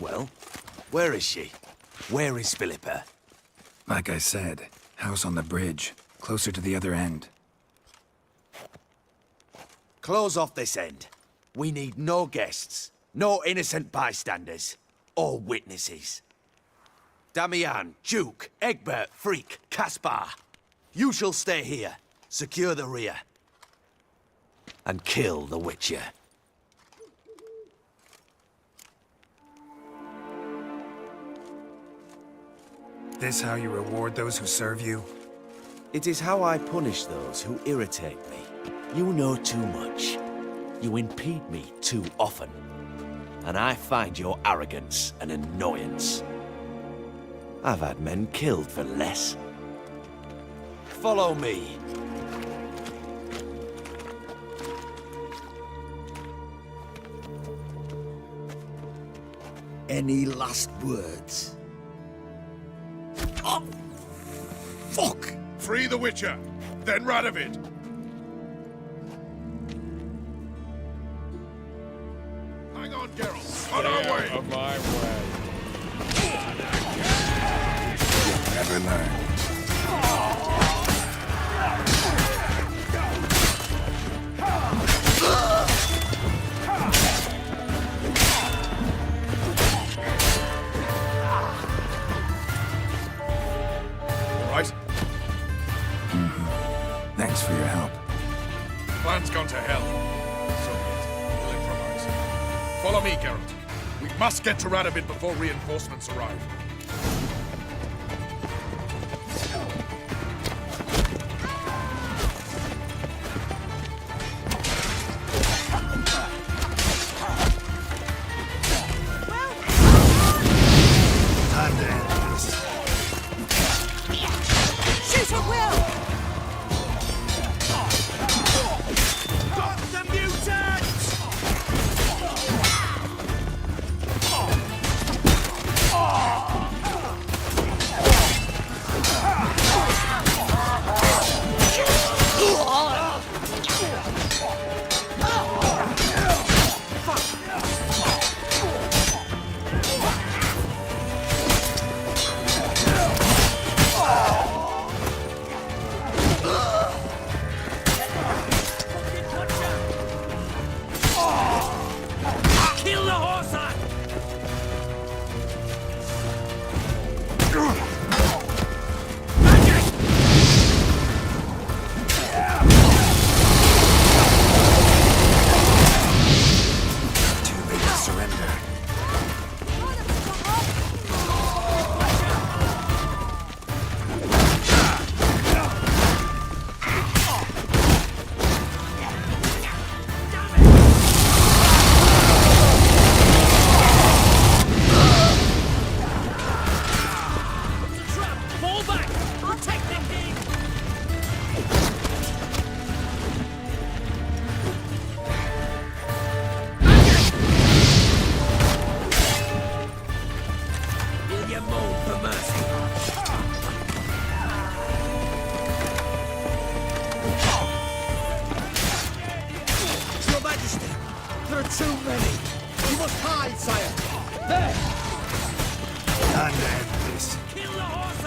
Well, where is she? Where is Philippa? Like I said, house on the bridge, closer to the other end. Close off this end. We need no guests, no innocent bystanders, or witnesses. Damian, Duke, Egbert, Freak, Caspar. You shall stay here, secure the rear, and kill the Witcher. This how you reward those who serve you? It is how I punish those who irritate me. You know too much. You impede me too often. And I find your arrogance an annoyance. I've had men killed for less. Follow me. Any last words? Oh, fuck! Free the Witcher, then Radovid. Hang on, Geralt. On our way. Of my way. You'll never learn. Right? Thanks for your help. Plan's gone to hell. So be it. We'll improvise. Follow me, Geralt. We must get to Radovid before reinforcements arrive. Time to end this. Shoot at will! Got the mutants! Kill the horse! Too late to surrender. Fall back! Protect the king! Will you moan for mercy? Your Majesty, there are too many. You must hide, sire. There! Time to end this. Kill the horse!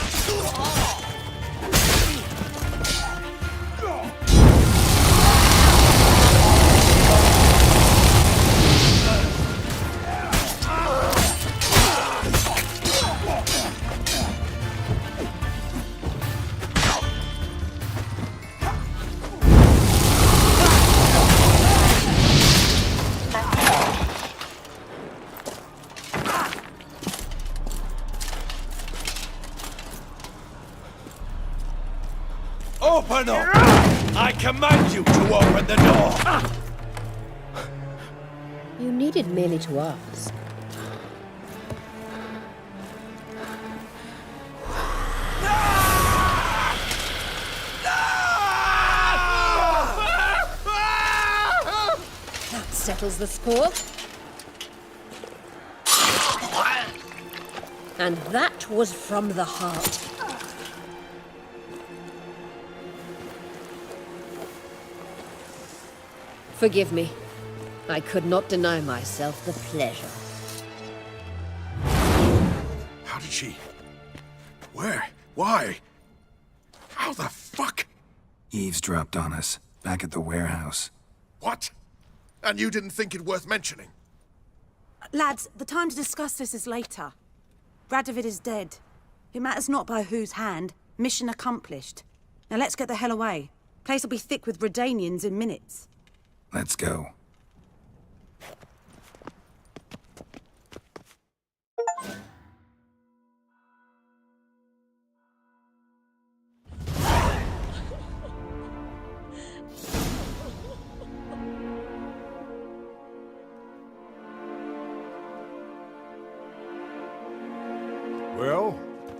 Open up! I command you to open the door! You needed merely to ask. That settles the score. And that was from the heart. Forgive me. I could not deny myself the pleasure. How did she? Where? Why? How the fuck? Eavesdropped on us, back at the warehouse. What? And you didn't think it worth mentioning? Lads, the time to discuss this is later. Radovid is dead. It matters not by whose hand. Mission accomplished. Now let's get the hell away. Place will be thick with Redanians in minutes. Let's go.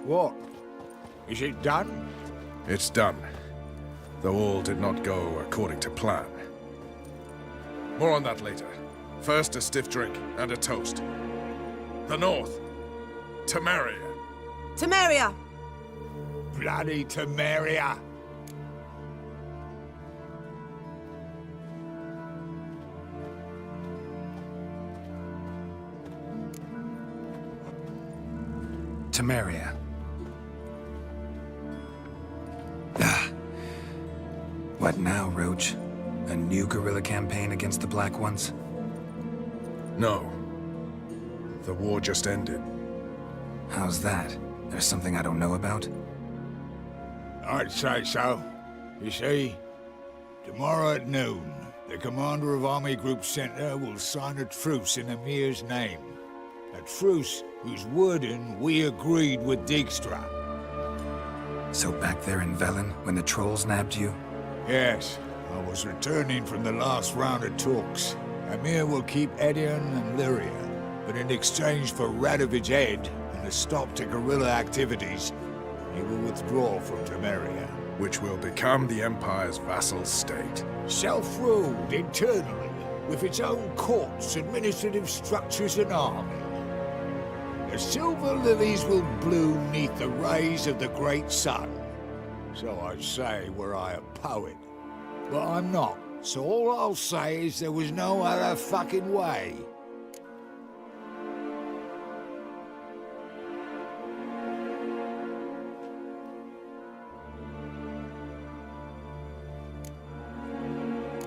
What? Is it done? It's done. Though all did not go according to plan. More on that later. First, a stiff drink and a toast. The North. Temeria. Temeria! Bloody Temeria! Temeria. Ah. What now, Roach? A new guerrilla campaign against the Black Ones? No. The war just ended. How's that? There's something I don't know about? I'd say so. You see, tomorrow at noon, the commander of Army Group Center will sign a truce in Emir's name. A truce whose wording we agreed with Dijkstra. So back there in Velen, when the trolls nabbed you? Yes, I was returning from the last round of talks. Emir will keep Edion and Lyria, but in exchange for Radovid's head and a stop to guerrilla activities, he will withdraw from Temeria. Which will become the Empire's vassal state. Self-ruled internally, with its own courts, administrative structures and army. The silver lilies will bloom neath the rays of the great sun. So I'd say were I a poet. But I'm not, so all I'll say is there was no other fucking way.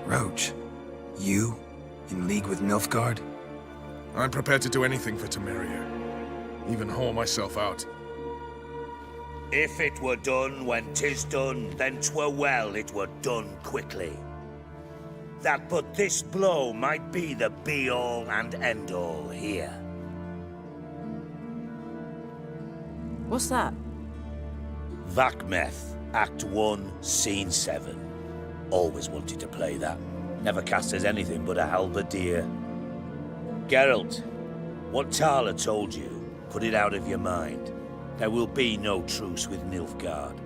Roach, you? In league with Nilfgaard? I'm prepared to do anything for Temeria. Even haul myself out. If it were done when 'tis done, then 'twere well it were done quickly. That but this blow might be the be-all and end-all here. What's that? Vakmeth, Act 1, Scene 7. Always wanted to play that. Never cast as anything but a halberdier. Geralt, what Tala told you, put it out of your mind. There will be no truce with Nilfgaard.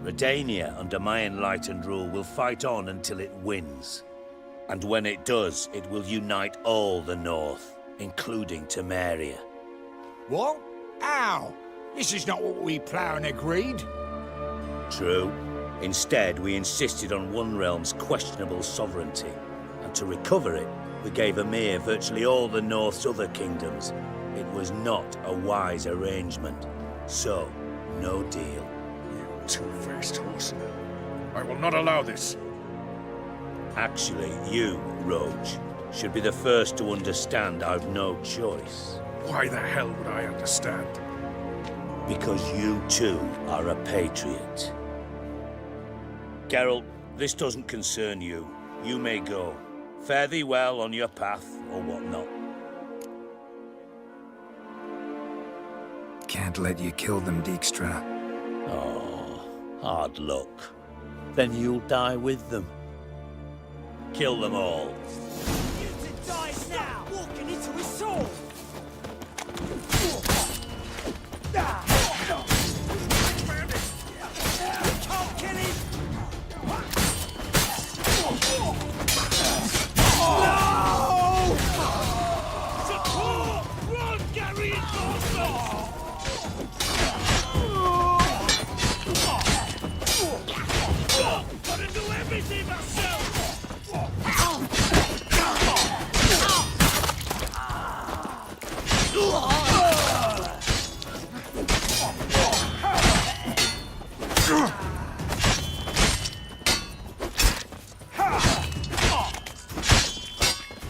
Redania, under my enlightened rule, will fight on until it wins. And when it does, it will unite all the North, including Temeria. What? How? This is not what we plough and agreed. True. Instead, we insisted on one realm's questionable sovereignty. And to recover it, we gave Emir virtually all the North's other kingdoms. It was not a wise arrangement. So, no deal. You two-faced horseman. I will not allow this. Actually, you, Roach, should be the first to understand I've no choice. Why the hell would I understand? Because you too are a patriot. Geralt, this doesn't concern you. You may go. Fare thee well on your path, or whatnot. Can't let you kill them, Dijkstra. Oh, hard luck. Then you'll die with them. Kill them all. You to die now! Walking into his sword! Can't kill him! No! Support! Run, Gary reinforcements! Gotta do everything myself!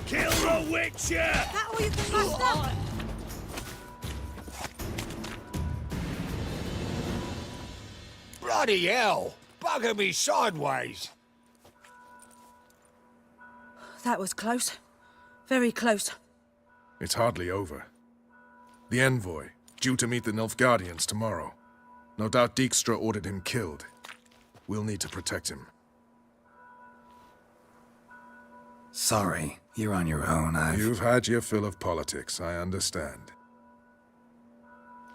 Kill the Witcher! That all you can muster? Bloody hell! Bugger me sideways! That was close. Very close. It's hardly over. The envoy, due to meet the Nilfgaardians tomorrow. No doubt Dijkstra ordered him killed. We'll need to protect him. Sorry, you're on your own. You've had your fill of politics, I understand.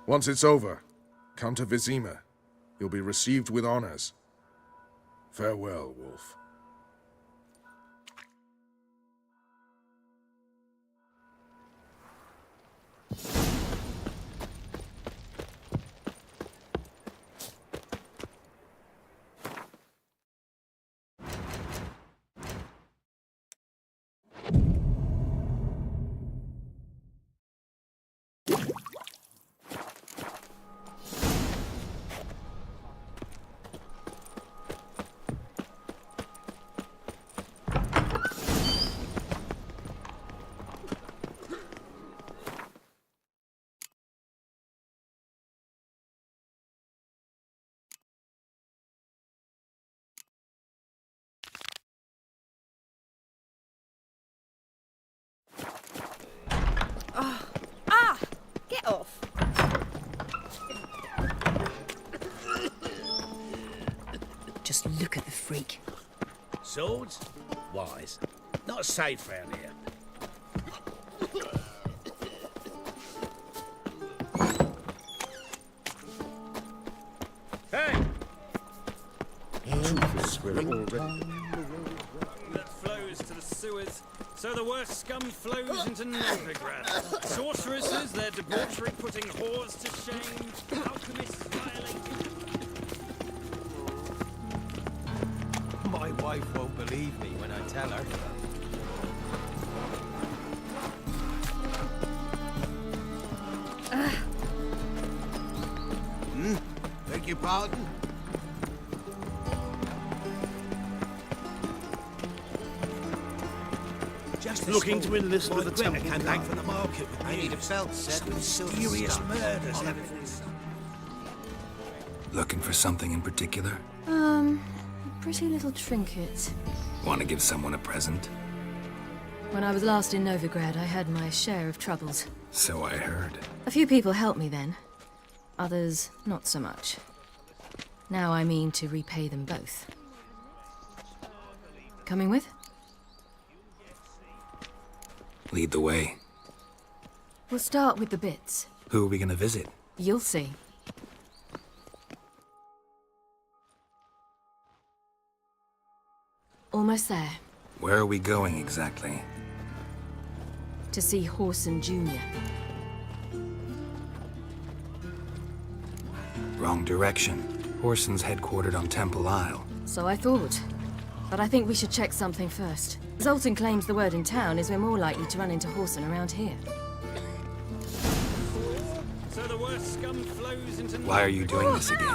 Once it's over, Come to Vizima. You'll be received with honors. Farewell, Wolf. Get off. Just look at the freak. Swords? Wise. Not safe round here. Hey! That flows to the sewers, so the worst scum flows into Novigrad. Sorceresses, their debauchery putting whores to shame. Alchemists violating. My wife won't believe me when I tell her. Beg your pardon? Just looking to enlist with the temple. Came back from the market with me. I need a felt set with Mysterious murders evidence. Looking for something in particular? A pretty little trinket. Want to give someone a present? When I was last in Novigrad, I had my share of troubles. So I heard. A few people helped me then. Others, not so much. Now I mean to repay them both. Coming with? Lead the way. We'll start with the bits. Who are we gonna visit? You'll see. Almost there. Where are we going exactly? To see Horson Jr. Wrong direction. Horson's headquartered on Temple Isle. So I thought. But I think we should check something first. Zoltan claims the word in town is we're more likely to run into Horson around here. So the worst scum flows into. Why are you doing this again?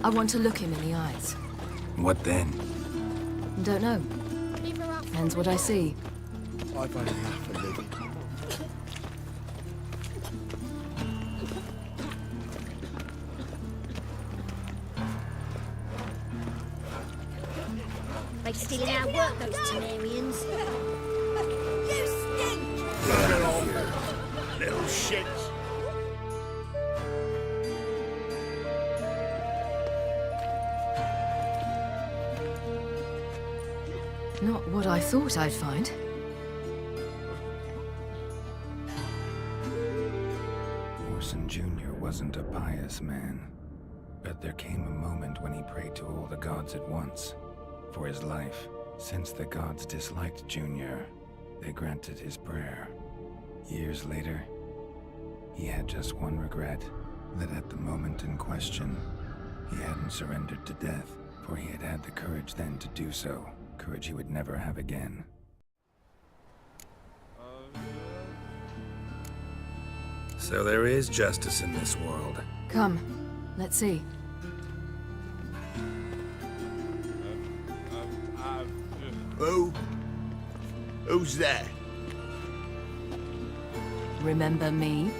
I want to look him in the eyes. What then? Don't know. Depends what I see. I've only half a living. They stealing our work, those Temerians. You stink! Get on, little shits. Not what I thought I'd find. Horson Jr. wasn't a pious man. But there came a moment when he prayed to all the gods at once. For his life. Since the gods disliked Junior, they granted his prayer. Years later, he had just one regret, that at the moment in question, he hadn't surrendered to death, for he had had the courage then to do so, courage he would never have again. So there is justice in this world. Come, let's see. Who's there? Remember me?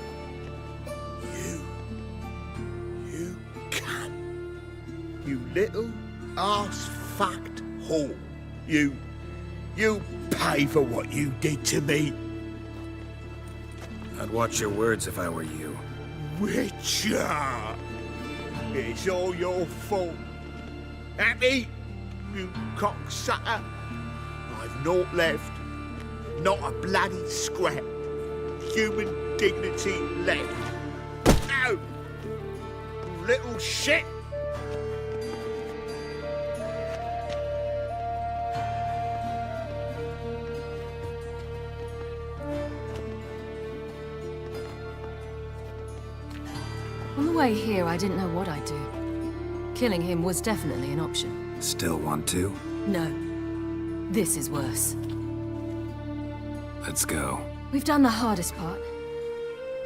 You cunt. You little arse-fucked whore. You pay for what you did to me. I'd watch your words if I were you. Witcher! It's all your fault. Happy? You cocksucker? I've naught left. Not a bloody scrap. Human dignity left. Ow! little shit! On the way here, I didn't know what I'd do. Killing him was definitely an option. Still want to? No. This is worse. Let's go. We've done the hardest part.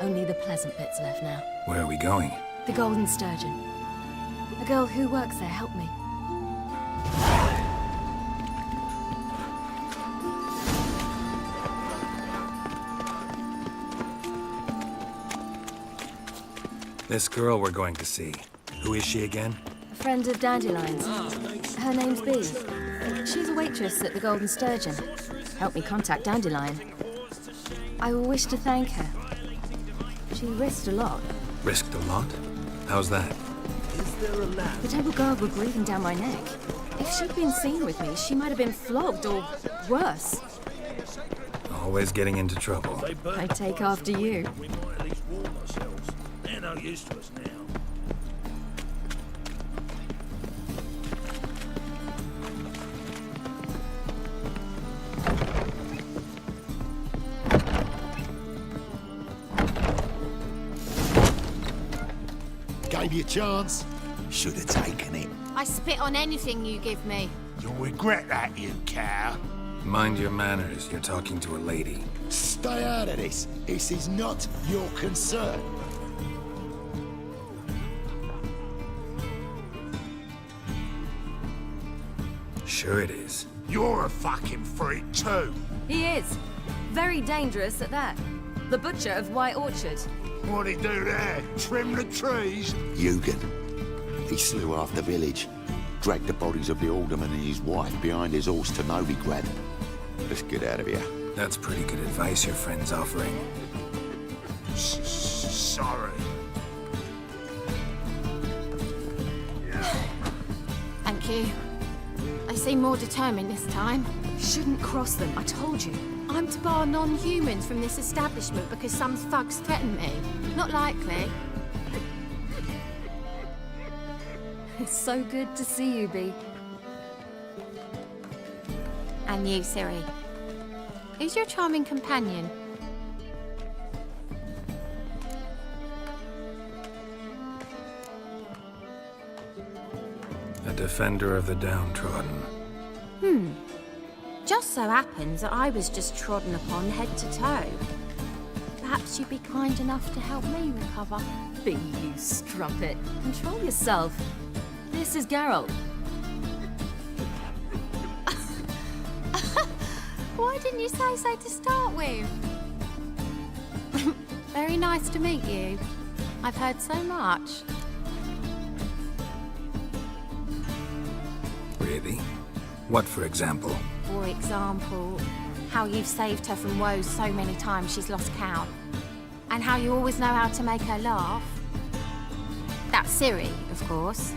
Only the pleasant bits left now. Where are we going? The Golden Sturgeon. A girl who works there helped me. This girl we're going to see. Who is she again? A friend of Dandelion's. Her name's Bee. She's a waitress at the Golden Sturgeon. Helped me contact Dandelion. I wish to thank her. She risked a lot. Risked a lot? How's that? The temple guard were breathing down my neck. If she'd been seen with me, she might have been flogged or worse. Always getting into trouble. I take after you. We might at least warm ourselves. They're no use to us now. Gave you a chance. Should have taken it. I spit on anything you give me. You'll regret that, you cow. Mind your manners. You're talking to a lady. Stay out of this. This is not your concern. Sure it is. You're a fucking freak too. He is. Very dangerous at that. The butcher of White Orchard. What'd he do there? Trim the trees? Eugen. He slew half the village. Dragged the bodies of the alderman and his wife behind his horse to Novigrad. Let's get out of here. That's pretty good advice your friend's offering. Sorry. Thank you. They seem more determined this time. Shouldn't cross them, I told you. I'm to bar non-humans from this establishment because some thugs threaten me. Not likely. It's so good to see you, Bee. And you, Ciri. Who's your charming companion? A defender of the downtrodden. Just so happens that I was just trodden upon head to toe. Perhaps you'd be kind enough to help me recover. Bee, you strumpet. Control yourself. This is Geralt. Why didn't you say so to start with? Very nice to meet you. I've heard so much. Really? What, for example? For example, how you've saved her from woes so many times she's lost count. And how you always know how to make her laugh. That's Ciri, of course.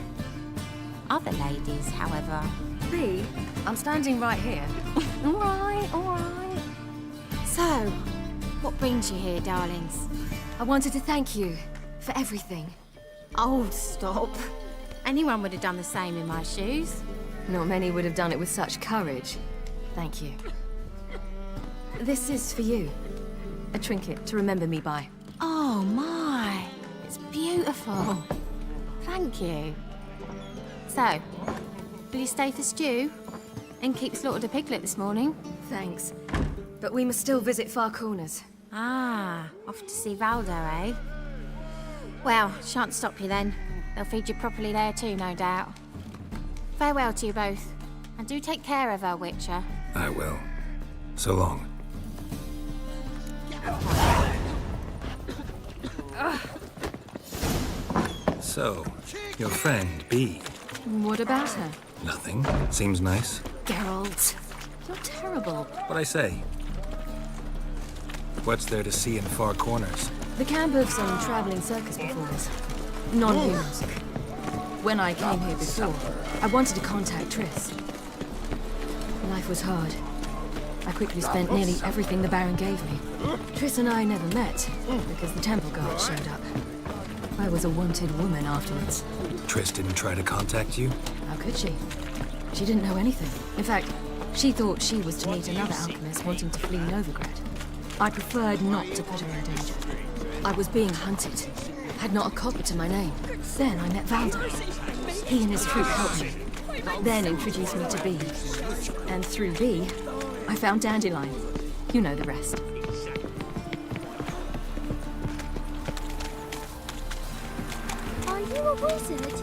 Other ladies, however. Bee, I'm standing right here. All right. So, what brings you here, darlings? I wanted to thank you for everything. Oh, stop. Anyone would have done the same in my shoes. Not many would have done it with such courage. Thank you. This is for you. A trinket to remember me by. Oh, my. It's beautiful. Thank you. So, will you stay for stew? And keep slaughtered a piglet this morning? Thanks. But we must still visit Far Corners. Ah, off to see Valdo, eh? Well, shan't stop you then. They'll feed you properly there too, no doubt. Farewell to you both. And do take care of her, Witcher. I will. So long. So, your friend, Bee. What about her? Nothing. Seems nice. Geralt, you're terrible. What'd I say? What's there to see in Far Corners? The camp of some traveling circus performers. Non-humans. When I came here before, I wanted to contact Triss. Life was hard. I quickly spent nearly everything the Baron gave me. Triss and I never met, because the temple guard showed up. I was a wanted woman afterwards. Triss didn't try to contact you? How could she? She didn't know anything. In fact, she thought she was to meet another alchemist wanting to flee Novigrad. I preferred not to put her in danger. I was being hunted. Had not a copper to my name. Then I met Valdo. He and his troop helped me. Then introduced me to B. And through B, I found Dandelion. You know the rest. Are you a wizard?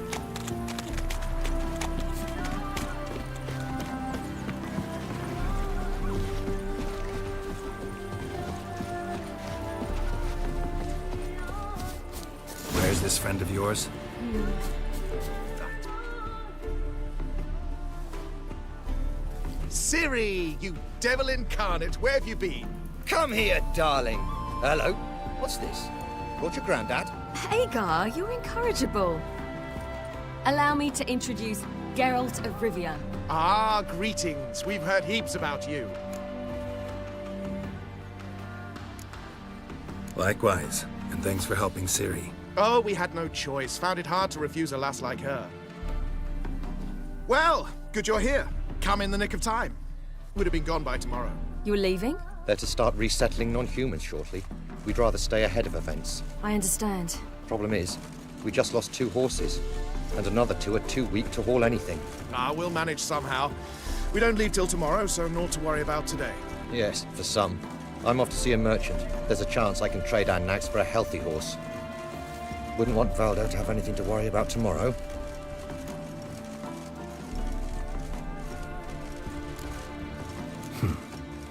Where's this friend of yours? Ciri, you devil incarnate, where have you been? Come here, darling. Hello. What's this? Brought your granddad? Hagar, you're incorrigible. Allow me to introduce Geralt of Rivia. Ah, greetings. We've heard heaps about you. Likewise, and thanks for helping Ciri. Oh, we had no choice. Found it hard to refuse a lass like her. Well, good you're here. Come in the nick of time. Would have been gone by tomorrow. You're leaving? They're to start resettling non-humans shortly. We'd rather stay ahead of events. I understand. Problem is, we just lost 2 horses, and another 2 are too weak to haul anything. Ah, we'll manage somehow. We don't leave till tomorrow, so naught to worry about today. Yes, for some. I'm off to see a merchant. There's a chance I can trade our nags for a healthy horse. Wouldn't want Valdo to have anything to worry about tomorrow.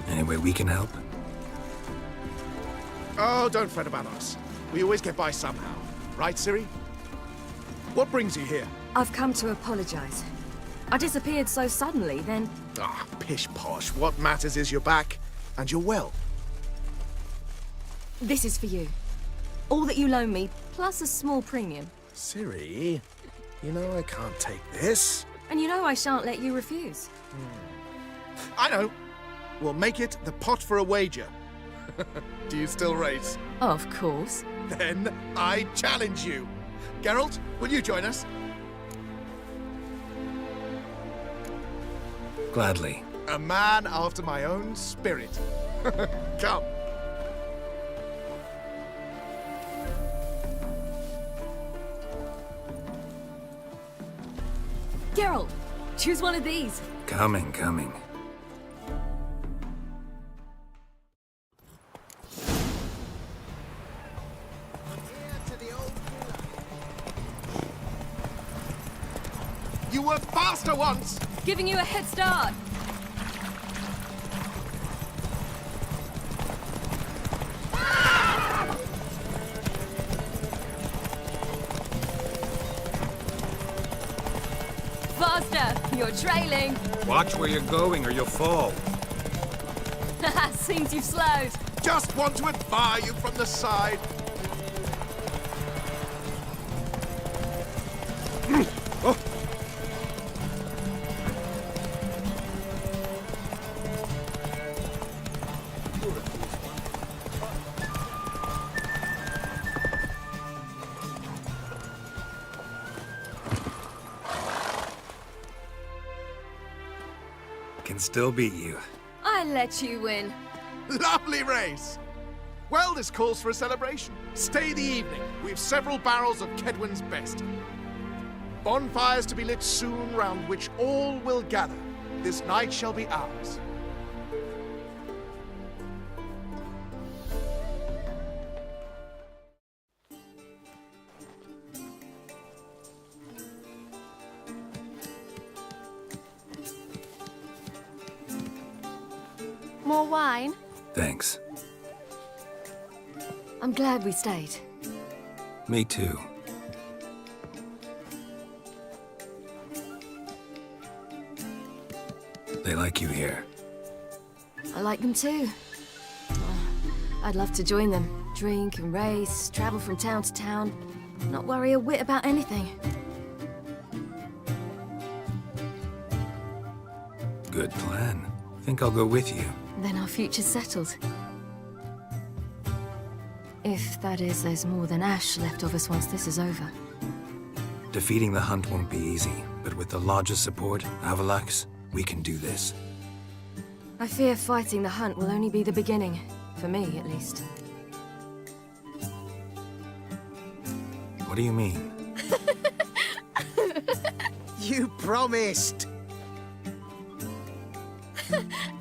Any way we can help? Oh, don't fret about us. We always get by somehow. Right, Ciri? What brings you here? I've come to apologize. I disappeared so suddenly, then... Ah, pish-posh. What matters is you're back, and you're well. This is for you. All that you loan me, plus a small premium. Ciri, you know I can't take this. And you know I shan't let you refuse. I know. We'll make it the pot for a wager. Do you still race? Of course. Then I challenge you. Geralt, will you join us? Gladly. A man after my own spirit. Come. Geralt, choose one of these. Coming. You were faster once! Giving you a head start. Faster! You're trailing. Watch where you're going or you'll fall. Seems you've slowed. Just want to admire you from the side. Oh. Can still beat you. I let you win. Lovely race! Well, this calls for a celebration. Stay the evening. We've several barrels of Kedwin's best. Bonfires to be lit soon, round which all will gather. This night shall be ours. More wine? Thanks. I'm glad we stayed. Me too. They like you here. I like them too. I'd love to join them. Drink and race, travel from town to town. Not worry a whit about anything. Good plan. Think I'll go with you. Then our future's settled. If that is, there's more than ash left of us once this is over. Defeating the hunt won't be easy, but with the Lodge's support, Avalax, we can do this. I fear fighting the hunt will only be the beginning. For me, at least. What do you mean? You promised!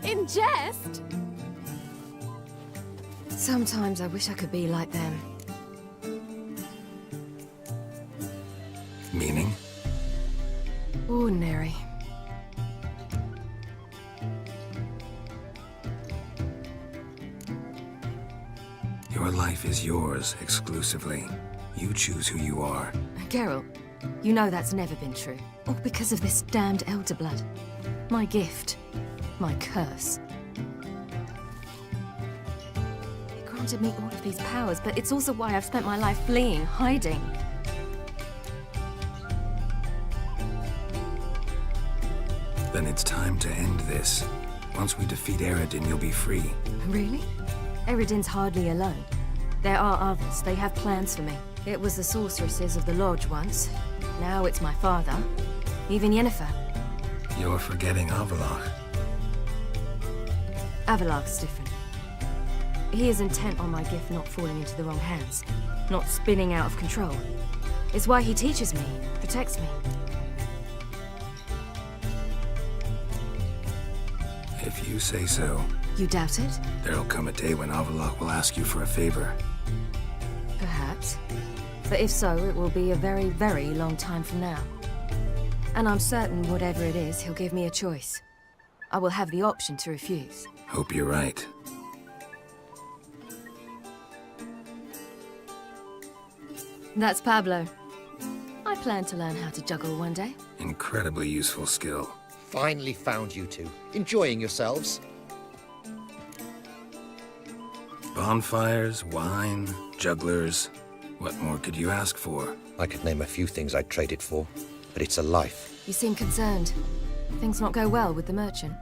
In jest? Sometimes I wish I could be like them. Meaning? Ordinary. Your life is yours, exclusively. You choose who you are. Geralt, you know that's never been true. All because of this damned Elder Blood. My gift. My curse. It granted me all of these powers, but it's also why I've spent my life fleeing, hiding. Then it's time to end this. Once we defeat Eredin, you'll be free. Really? Eredin's hardly alone. There are others. They have plans for me. It was the sorceresses of the Lodge once. Now it's my father. Even Yennefer. You're forgetting Avalach. Avalach's different. He is intent on my gift not falling into the wrong hands. Not spinning out of control. It's why he teaches me, protects me. If you say so. You doubt it? There'll come a day when Avalach will ask you for a favor. Perhaps. But if so, it will be a very, very long time from now. And I'm certain whatever it is, he'll give me a choice. I will have the option to refuse. Hope you're right. That's Pablo. I plan to learn how to juggle one day. Incredibly useful skill. Finally found you two. Enjoying yourselves? Bonfires, wine, jugglers. What more could you ask for? I could name a few things I'd trade it for, but it's a life. You seem concerned. Things not go well with the merchant.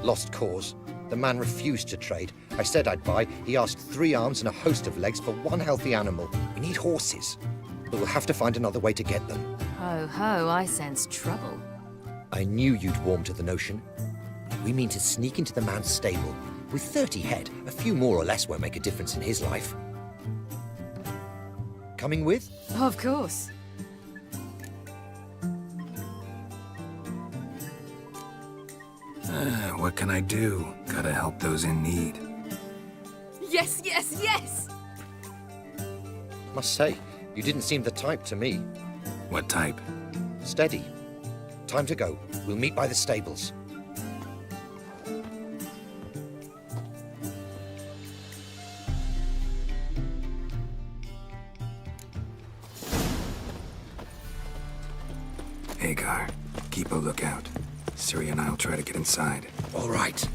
Lost cause. The man refused to trade. I said I'd buy. He asked 3 arms and a host of legs for 1 healthy animal. We need horses. But we'll have to find another way to get them. Ho ho, I sense trouble. I knew you'd warm to the notion. We mean to sneak into the man's stable. With 30 head, a few more or less won't make a difference in his life. Coming with? Of course. What can I do? Gotta help those in need. Yes, yes, yes! Must say, you didn't seem the type to me. What type? Steady. Time to go. We'll meet by the stables. Hagar, keep a lookout. Ciri and I'll try to get inside. All right.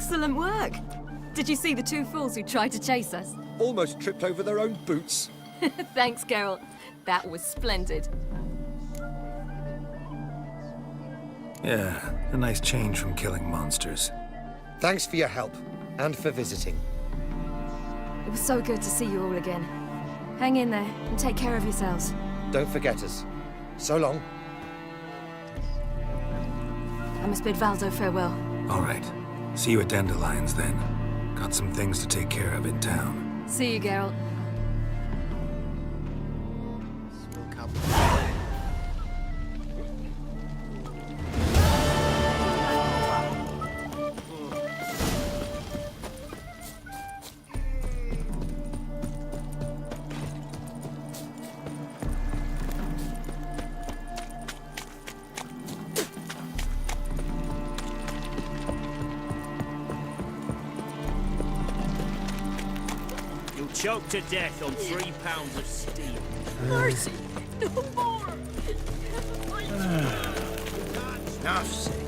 Excellent work. Did you see the two fools who tried to chase us? Almost tripped over their own boots. Thanks, Geralt. That was splendid. Yeah, a nice change from killing monsters. Thanks for your help, and for visiting. It was so good to see you all again. Hang in there, and take care of yourselves. Don't forget us. So long. I must bid Valdo farewell. All right. See you at Dandelions, then. Got some things to take care of in town. See you, Geralt. Choked to death on 3 pounds of steel. Mercy! No more! Enough said.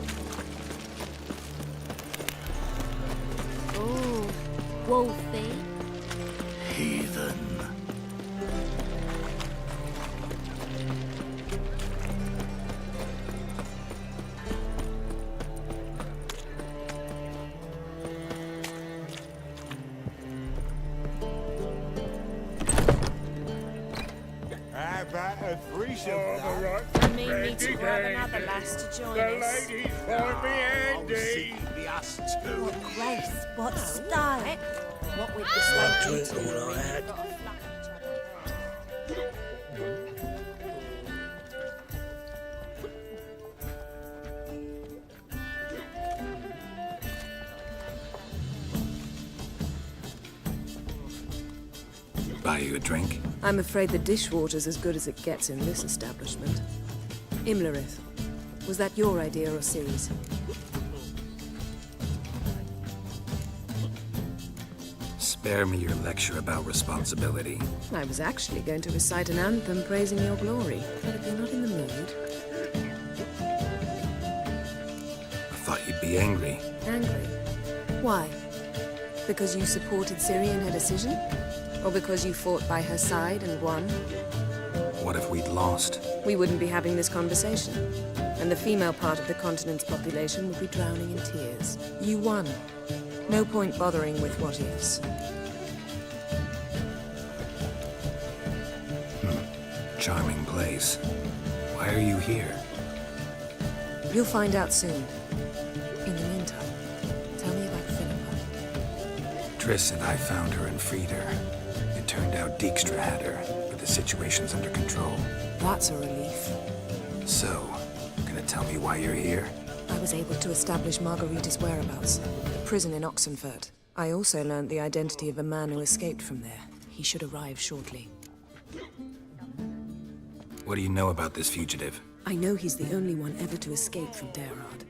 Oh, wolfie. Heathen. I may need to grab another lass to join us. ladies find me handy. Oh, Grace, what style? What with the slow Buy you a drink? I'm afraid the dishwater's as good as it gets in this establishment. Imlerith, was that your idea or Ciri's? Spare me your lecture about responsibility. I was actually going to recite an anthem praising your glory, but if you're not in the mood... I thought you'd be angry. Angry? Why? Because you supported Ciri in her decision? Or because you fought by her side and won? What if we'd lost? We wouldn't be having this conversation. And the female part of the continent's population would be drowning in tears. You won. No point bothering with what ifs. Charming place. Why are you here? You'll find out soon. In the meantime, tell me about Philippa. Triss and I found her and freed her. It turned out Dijkstra had her, but the situation's under control. That's a relief. So, gonna tell me why you're here? I was able to establish Margarita's whereabouts, the prison in Oxenfurt. I also learned the identity of a man who escaped from there. He should arrive shortly. What do you know about this fugitive? I know he's the only one ever to escape from Derard.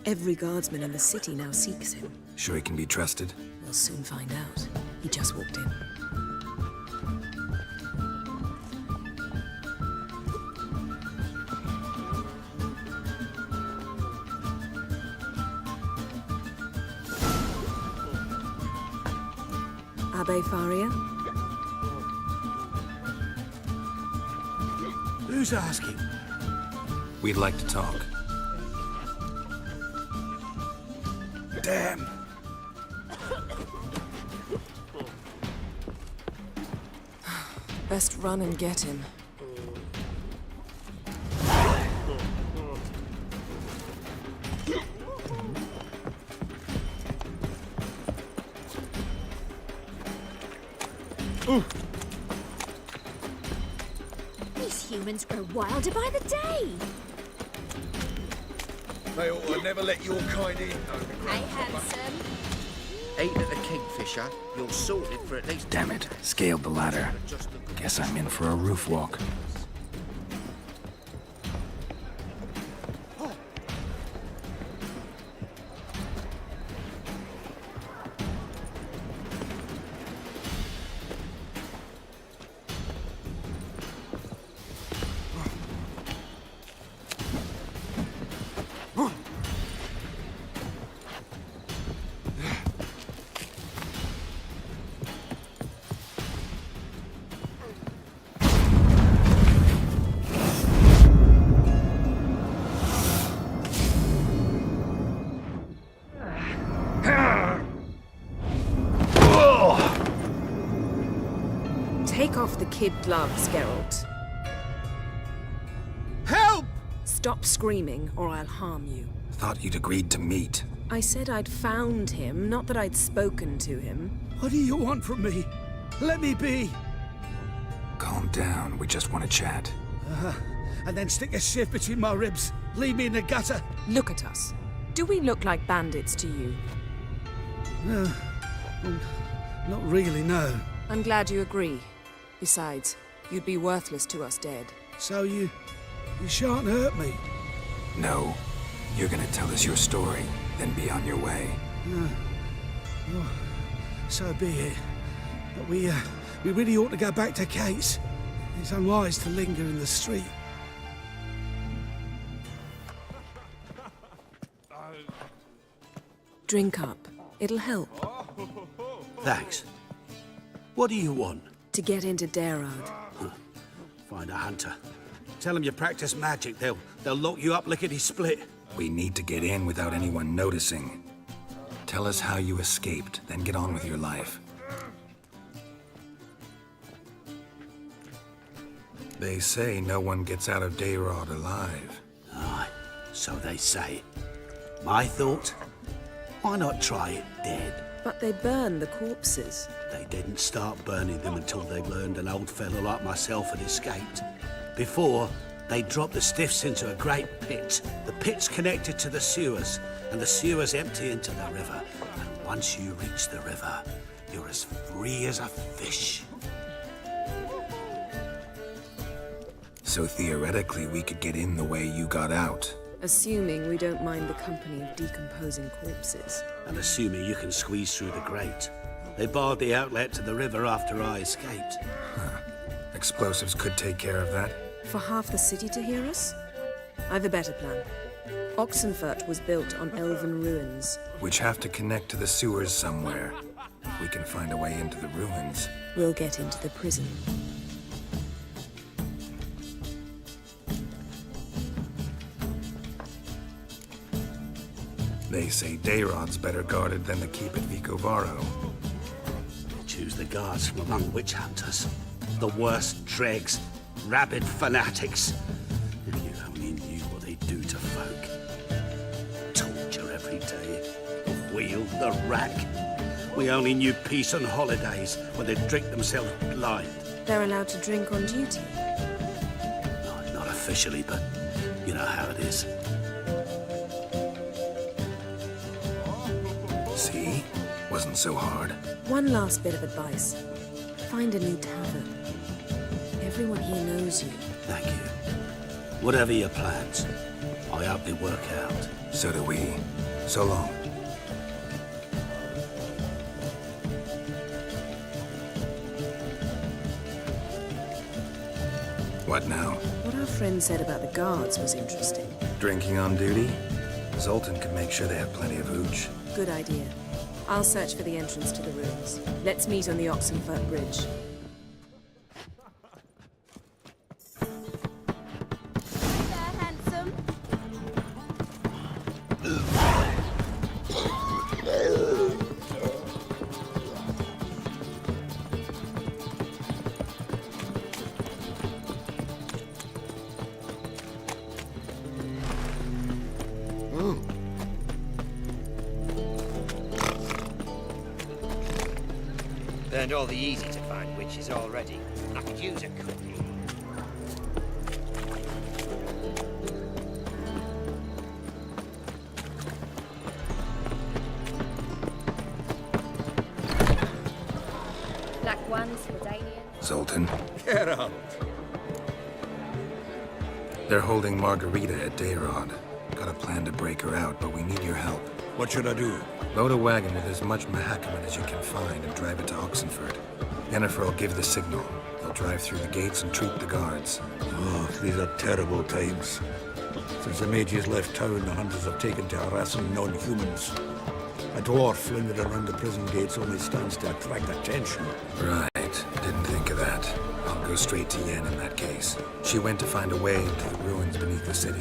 Every guardsman in the city now seeks him. Sure he can be trusted? We'll soon find out. He just walked in. Abbe Faria? Who's asking? We'd like to talk. Damn. Best run and get him. These humans grow wilder by the day. They ought to never let your kind in, though. Hey, handsome. Ain't at a kingfisher, you're sorted for at least... Damn it, scaled the ladder. Guess I'm in for a roof walk. Take off the kid gloves, Geralt. Help! Stop screaming, or I'll harm you. Thought you'd agreed to meet. I said I'd found him, not that I'd spoken to him. What do you want from me? Let me be. Calm down, we just want to chat. And then stick a sieve between my ribs. Leave me in the gutter. Look at us. Do we look like bandits to you? No. Not really, no. I'm glad you agree. Besides, you'd be worthless to us dead. So you shan't hurt me? No. You're gonna tell us your story, then be on your way. Oh, so be it. But we really ought to go back to Kate's. It's unwise to linger in the street. Drink up. It'll help. Thanks. What do you want? To get into Daerod. Find a hunter. Tell them you practice magic. They'll lock you up lickety-split. We need to get in without anyone noticing. Tell us how you escaped, then get on with your life. They say no one gets out of Daerod alive. Aye, so they say. My thought? Why not try it dead? But they burn the corpses. They didn't start burning them until they learned an old fellow like myself had escaped. Before, they dropped the stiffs into a great pit. The pit's connected to the sewers, and the sewers empty into the river. And once you reach the river, you're as free as a fish. So theoretically, we could get in the way you got out. Assuming we don't mind the company of decomposing corpses. And assuming you can squeeze through the grate. They barred the outlet to the river after I escaped. Explosives could take care of that. For half the city to hear us? I've a better plan. Oxenfurt was built on elven ruins. Which have to connect to the sewers somewhere. If we can find a way into the ruins. We'll get into the prison. They say Daerod's better guarded than the keep at Vicovaro. Choose the guards from among witch hunters. The worst dregs, rabid fanatics. If you only knew what they do to folk. Torture every day. The wheel, the rack. We only knew peace on holidays when they drink themselves blind. They're allowed to drink on duty? No, not officially, but you know how it is. See? Wasn't so hard. One last bit of advice. Find a new tavern. Everyone here knows you. Thank you. Whatever your plans, I hope they work out. So do we. So long. What now? What our friend said about the guards was interesting. Drinking on duty? Zoltan can make sure they have plenty of hooch. Good idea. I'll search for the entrance to the ruins. Let's meet on the Oxenfurt Bridge. Burned all the easy-to-find witches already. I could use a couple. Black ones, Redanians. Zoltan. Get out. They're holding Margarita at Daerod. Got a plan to break her out, but we need your help. What should I do? Load a wagon with as much Mahakaman as you can find and drive it to Oxenfurt. Yennefer will give the signal. They'll drive through the gates and treat the guards. Oh, these are terrible times. Since the mages left town, the hunters have taken to harassing non-humans. A dwarf flinging around the prison gates only stands to attract attention. Right. Didn't think of that. I'll go straight to Yen in that case. She went to find a way into the ruins beneath the city.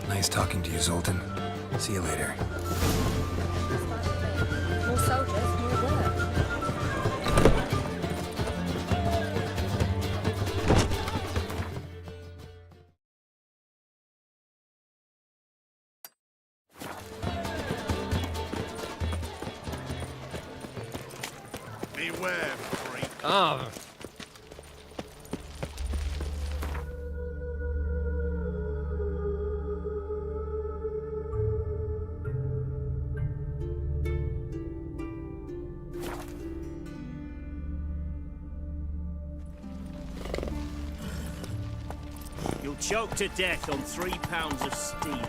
Nice talking to you, Zoltan. See you later. More soldiers, more work. Beware, freak. Ah. You'll choke to death on 3 pounds of steel.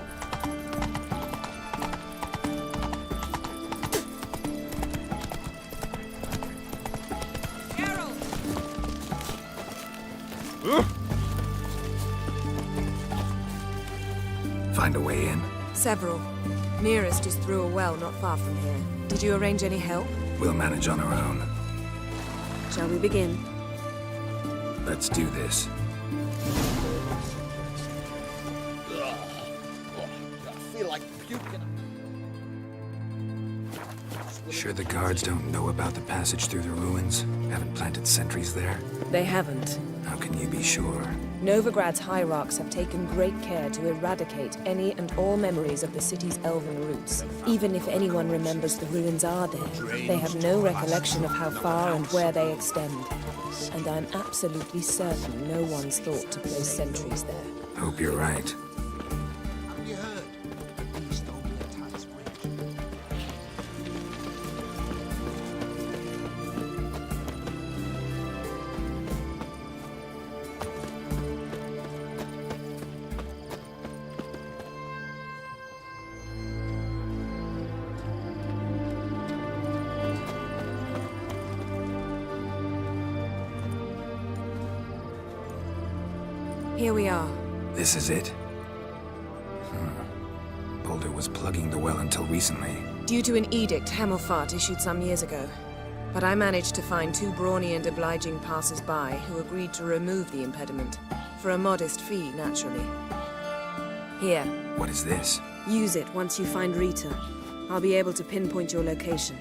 Find a way in? Several. Nearest is through a well not far from here. Did you arrange any help? We'll manage on our own. Shall we begin? Let's do this. I feel like puking. Sure the guards don't know about the passage through the ruins? Haven't planted sentries there? They haven't. How can you be sure? Novigrad's hierarchs have taken great care to eradicate any and all memories of the city's elven roots. Even if anyone remembers the ruins are there, they have no recollection of how far and where they extend. And I'm absolutely certain no one's thought to place sentries there. Hope you're right. Here we are. This is it? Boulder was plugging the well until recently. Due to an edict Hemmelfart issued some years ago. But I managed to find 2 brawny and obliging passers-by who agreed to remove the impediment. For a modest fee, naturally. Here. What is this? Use it once you find Rita. I'll be able to pinpoint your location.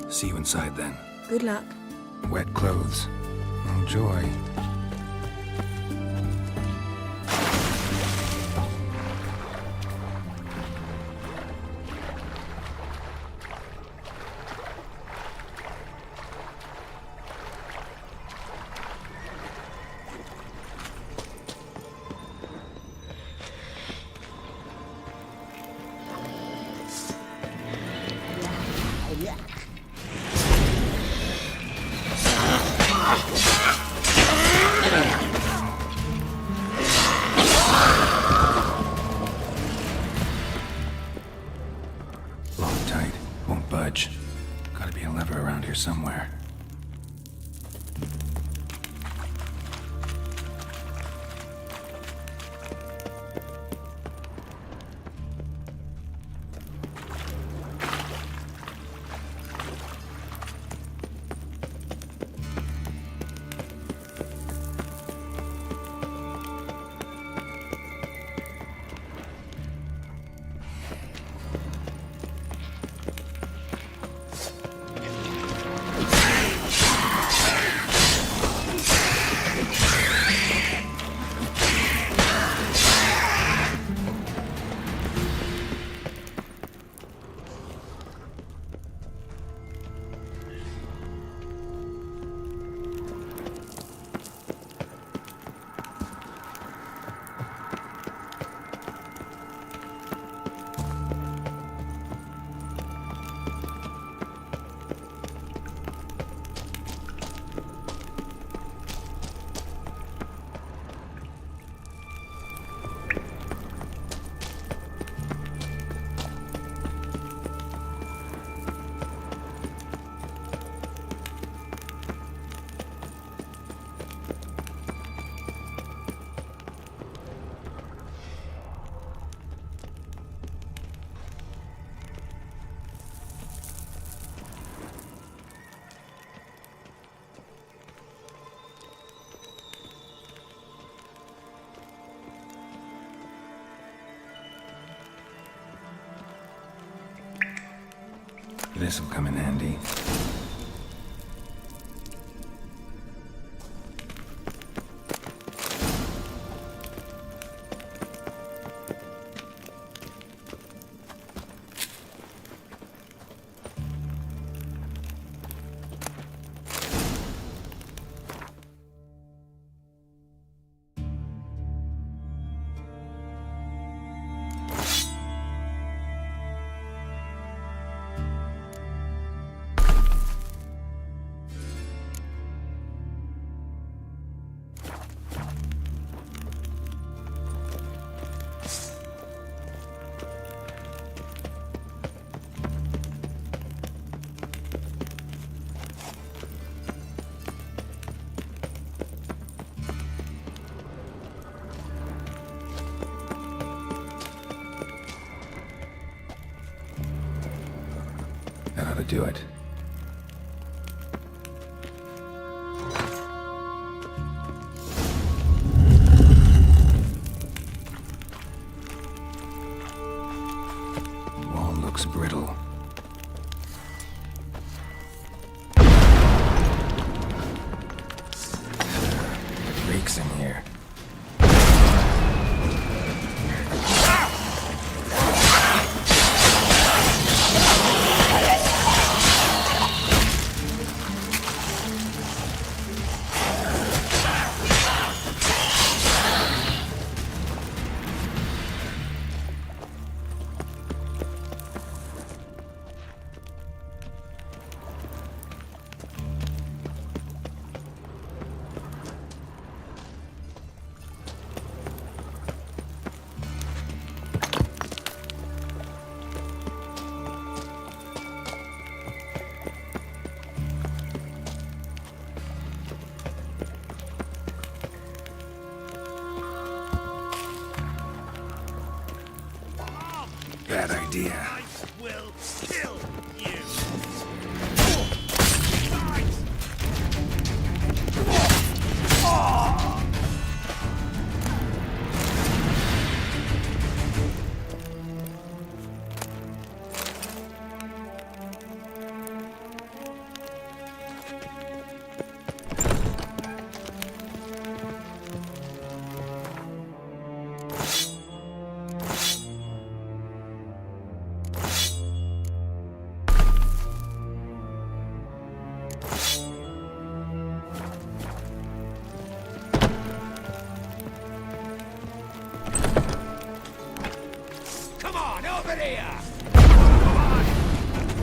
See you inside then. Good luck. Wet clothes. Oh, joy. Somewhere. This'll come in handy. That ought to do it. Wall looks brittle. Freaks in here. Bad idea. Will kill you. Come on, over here!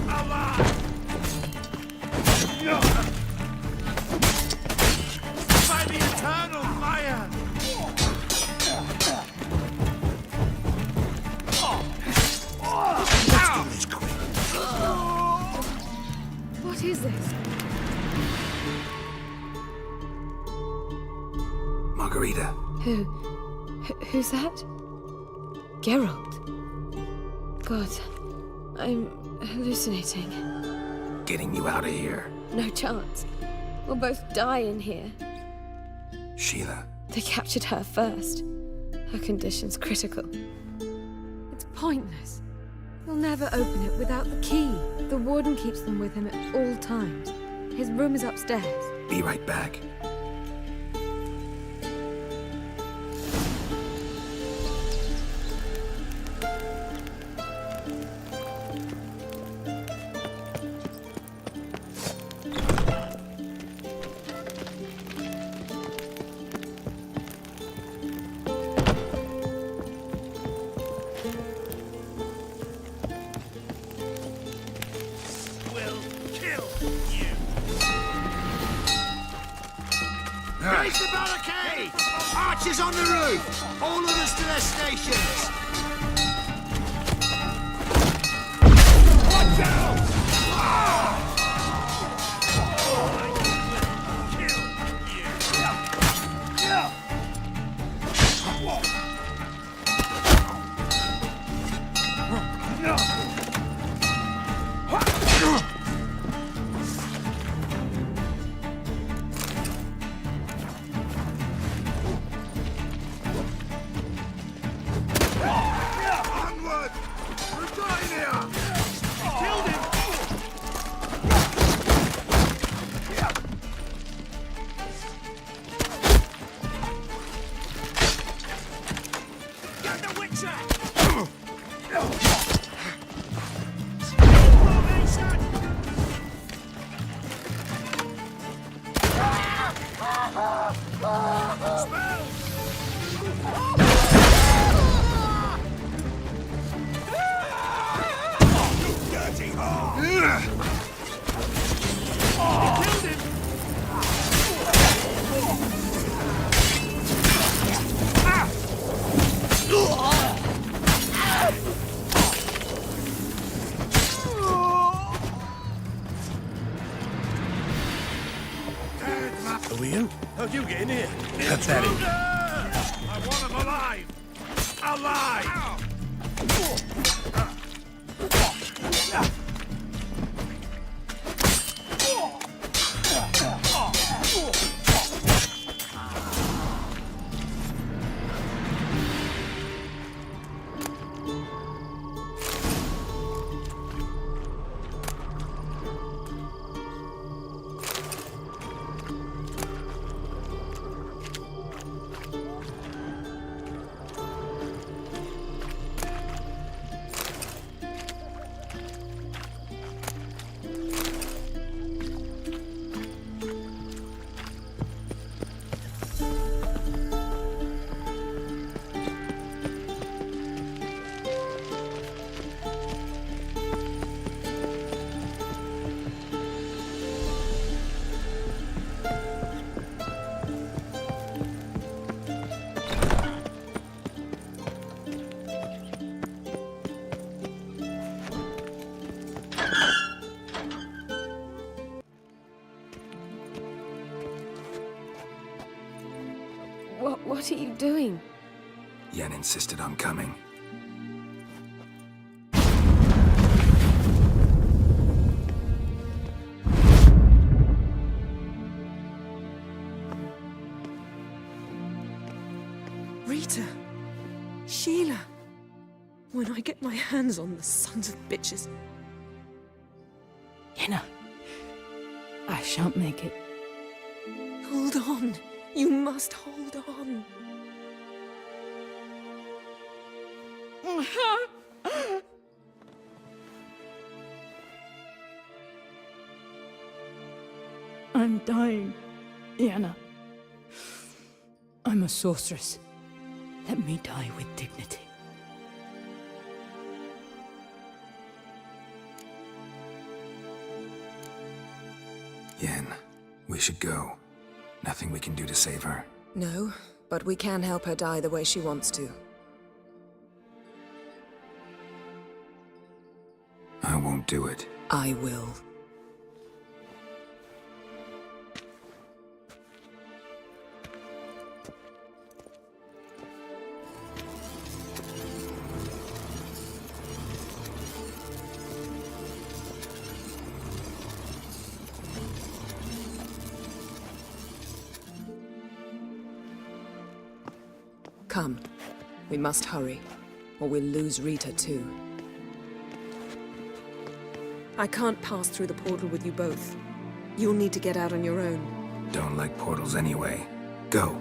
Alive! By the eternal fire! What is this? Margarita. Who's that? Geralt. God, I'm hallucinating. Getting you out of here. No chance. We'll both die in here. Sheila. They captured her first. Her condition's critical. It's pointless. We'll never open it without the key. The warden keeps them with him at all times. His room is upstairs. Be right back. Raise the barricade! Archers on the roof! All others to their stations! Watch out! Are we in? How'd you get in here? Cut that in. I want him alive! Alive! What are you doing? Yen insisted on coming. Rita. Sheila. When I get my hands on the sons of bitches. Yenna. I shan't make it. Hold on. You must hold on. I'm dying, Yenna. I'm a sorceress. Let me die with dignity. Yen, we should go. Nothing we can do to save her. No, but we can help her die the way she wants to. I won't do it. I will. Come. We must hurry, or we'll lose Rita too. I can't pass through the portal with you both. You'll need to get out on your own. Don't like portals anyway. Go.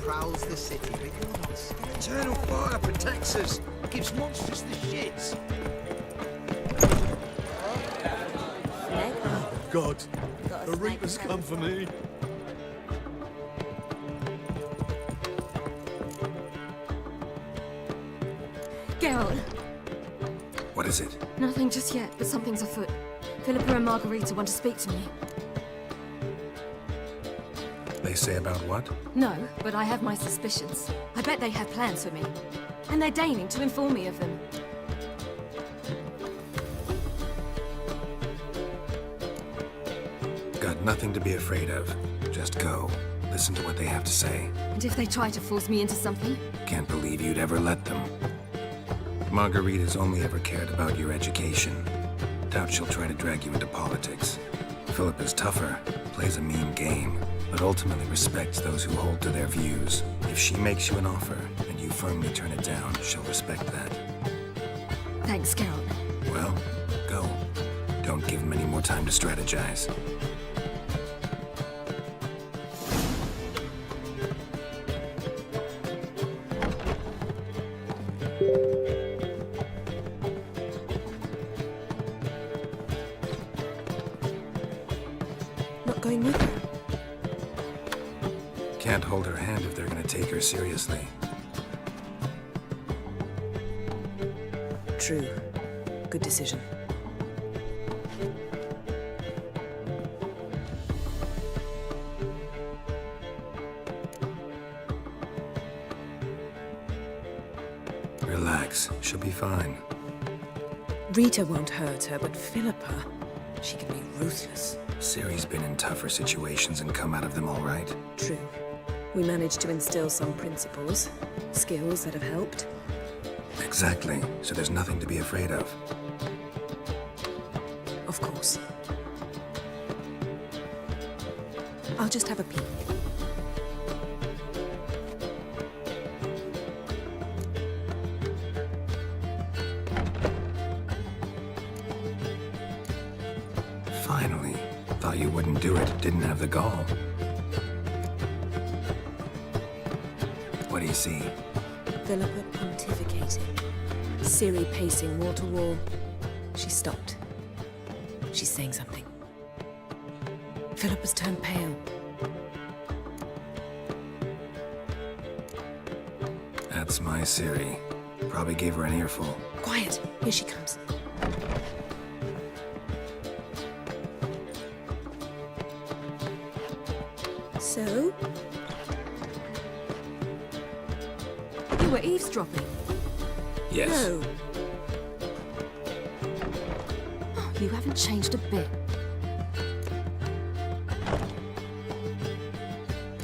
Prowls the city, but you're not scared. Eternal fire protects us. Gives monsters the shits. Oh, God. The Reaper's come for me. Geralt. What is it? Nothing just yet, but something's afoot. Philippa and Margarita want to speak to me. They say about what? No, but I have my suspicions. I bet they have plans for me. And they're deigning to inform me of them. Got nothing to be afraid of. Just go. Listen to what they have to say. And if they try to force me into something? Can't believe you'd ever let them. Margarita's only ever cared about your education. Doubt she'll try to drag you into politics. Philippa's tougher, plays a mean game, but ultimately respects those who hold to their views. If she makes you an offer, and you firmly turn it down, she'll respect that. Thanks, Geralt. Well, go. Don't give him any more time to strategize. Not going with her? Can't hold her hand if they're gonna take her seriously. True. Good decision. Relax. She'll be fine. Rita won't hurt her, but Philippa... She can be ruthless. Ciri's been in tougher situations and come out of them all right. True. We managed to instill some principles, skills that have helped. Exactly. So there's nothing to be afraid of. Of course. I'll just have a peek. Finally. Thought you wouldn't do it. Didn't have the gall. What do you see? Philippa pontificating. Ciri pacing wall to wall. She stopped. She's saying something. Philippa's turned pale. That's my Ciri. Probably gave her an earful. Quiet! Here she comes. So? You were eavesdropping. Yes. No. Oh, you haven't changed a bit.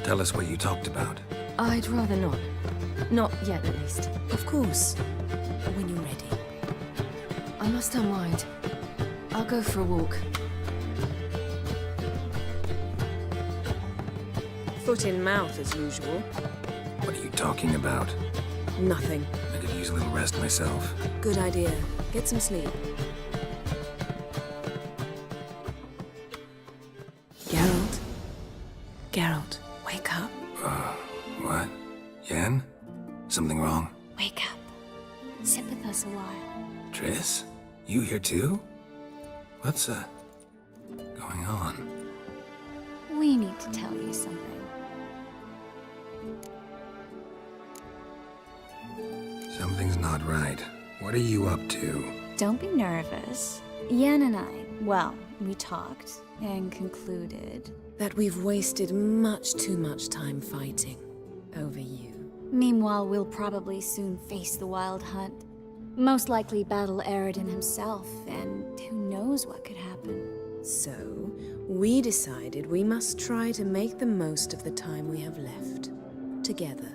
Tell us what you talked about. I'd rather not. Not yet, at least. Of course. When you're ready. I must unwind. I'll go for a walk. Foot in mouth, as usual. What are you talking about? Nothing. I could use a little rest myself. Good idea. Get some sleep. Geralt? Geralt, wake up. What? Yen? Something wrong? Wake up. Sit with us a while. Triss? You here too? What's, going on? We need to tell you something. Something's not right. What are you up to? Don't be nervous. Yen and I, well, we talked and concluded That we've wasted much too much time fighting over you. Meanwhile, we'll probably soon face the Wild Hunt. Most likely battle Aridin himself, and who knows what could happen. So, we decided we must try to make the most of the time we have left. Together.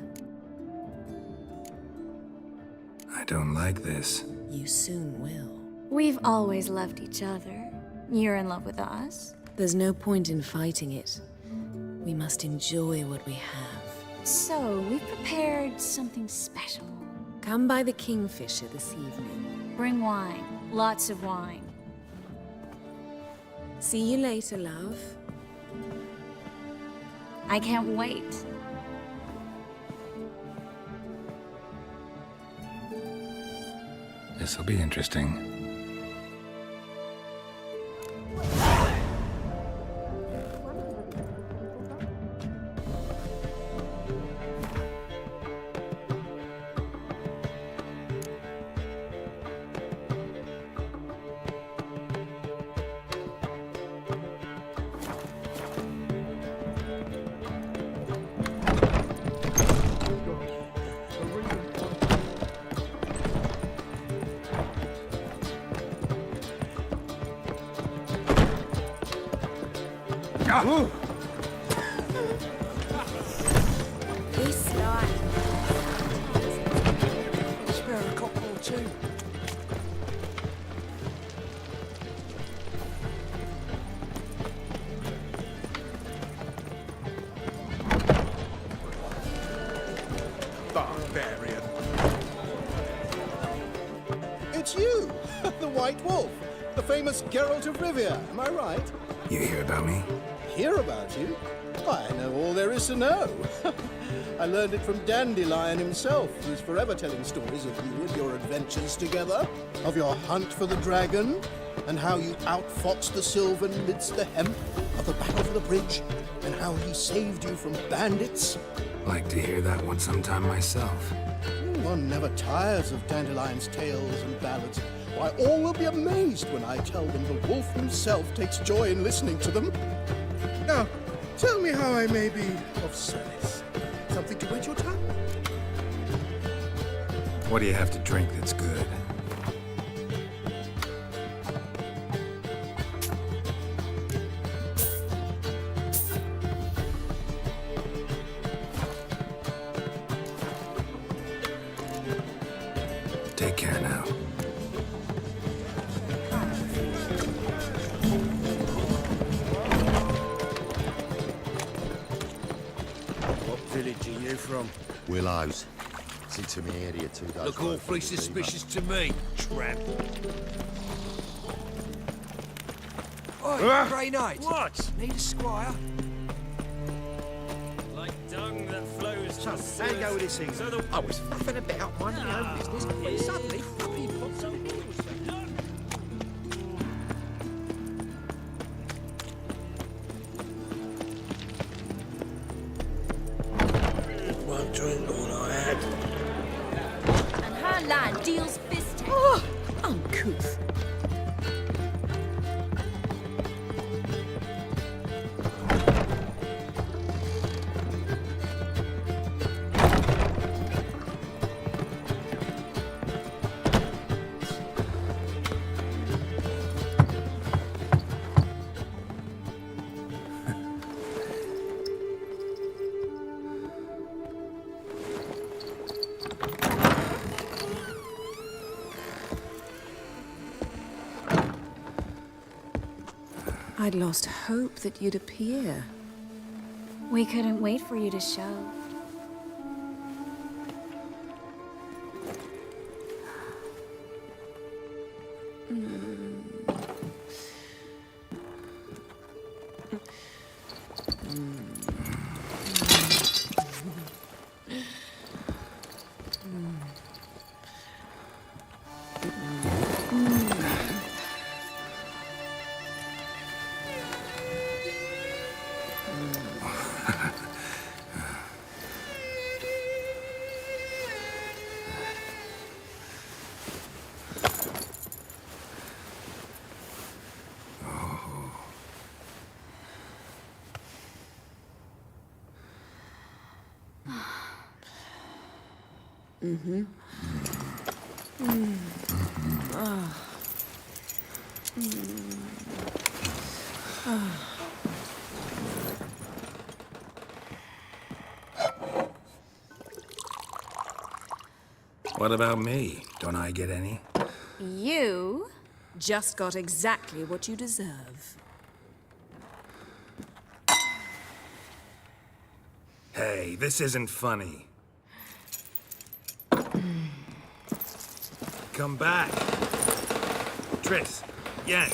I don't like this. You soon will. We've always loved each other. You're in love with us? There's no point in fighting it. We must enjoy what we have. So, we've prepared something special. Come by the Kingfisher this evening. Bring wine. Lots of wine. See you later, love. I can't wait. This'll be interesting. This line. Spare a couple or two. Barbarian. It's you, the White Wolf, the famous Geralt of Rivia, am I right? You hear about me? Hear about you? I know all there is to know. I learned it from Dandelion himself, who's forever telling stories of you and your adventures together, of your hunt for the dragon, and how you outfoxed the Sylvan amidst the hemp, of the battle for the bridge, and how he saved you from bandits. Like to hear that one sometime myself. One never tires of Dandelion's tales and ballads. Why, all will be amazed when I tell them the wolf himself takes joy in listening to them. Now, tell me how I may be of service. Something to whet your tongue? What do you have to drink that's good? Willows. It's into me area 2 days. Look awfully suspicious to me, tramp. Oi, Grey Knight. What? Need a squire? Like dung that flows to So, Suez. how you go with this thing? So the I was faffing about, minding my own business, when suddenly, fucking pops up. One drink all I had. And her lad deals fisting. Oh, uncouth. I'd lost hope that you'd appear. We couldn't wait for you to show. Mm-hmm. Oh. Oh. What about me? Don't I get any? You just got exactly what you deserve. Hey, this isn't funny. Come back. Tris, Yen.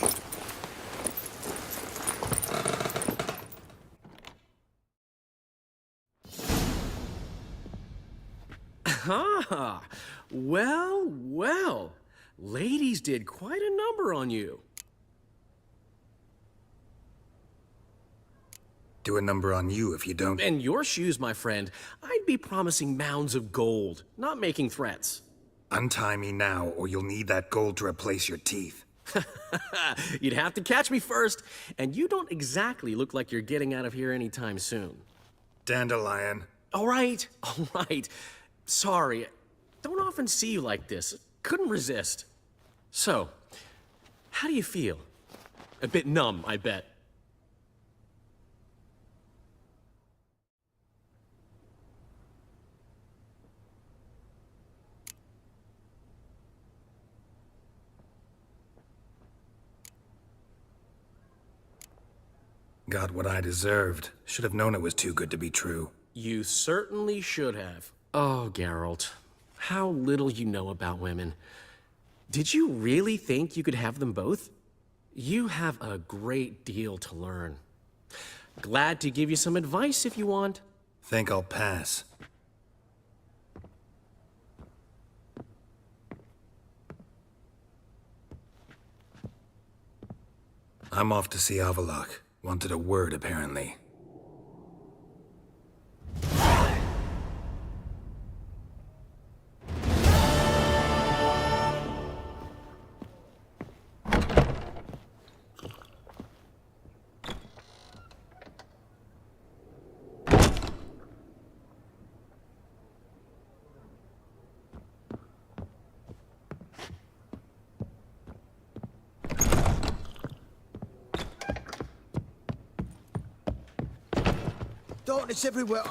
Ah, well, well. Ladies did quite a number on you. Do a number on you if you don't. In your shoes, my friend, I'd be promising mounds of gold, not making threats. Untie me now, or you'll need that gold to replace your teeth. You'd have to catch me first, and you don't exactly look like you're getting out of here anytime soon. Dandelion. All right. Sorry, don't often see you like this. Couldn't resist. So, how do you feel? A bit numb, I bet. Got what I deserved. Should have known it was too good to be true. You certainly should have. Oh, Geralt, how little you know about women. Did you really think you could have them both? You have a great deal to learn. Glad to give you some advice if you want. Think I'll pass. I'm off to see Avalok. Wanted a word, apparently. Darkness everywhere.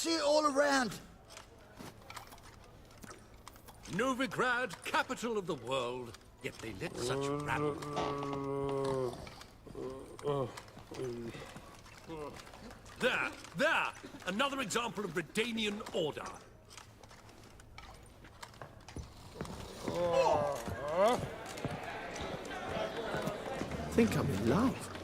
see it all around. Novigrad, capital of the world, yet they lit such rabble. There! Another example of Redanian order. Think I'm in love.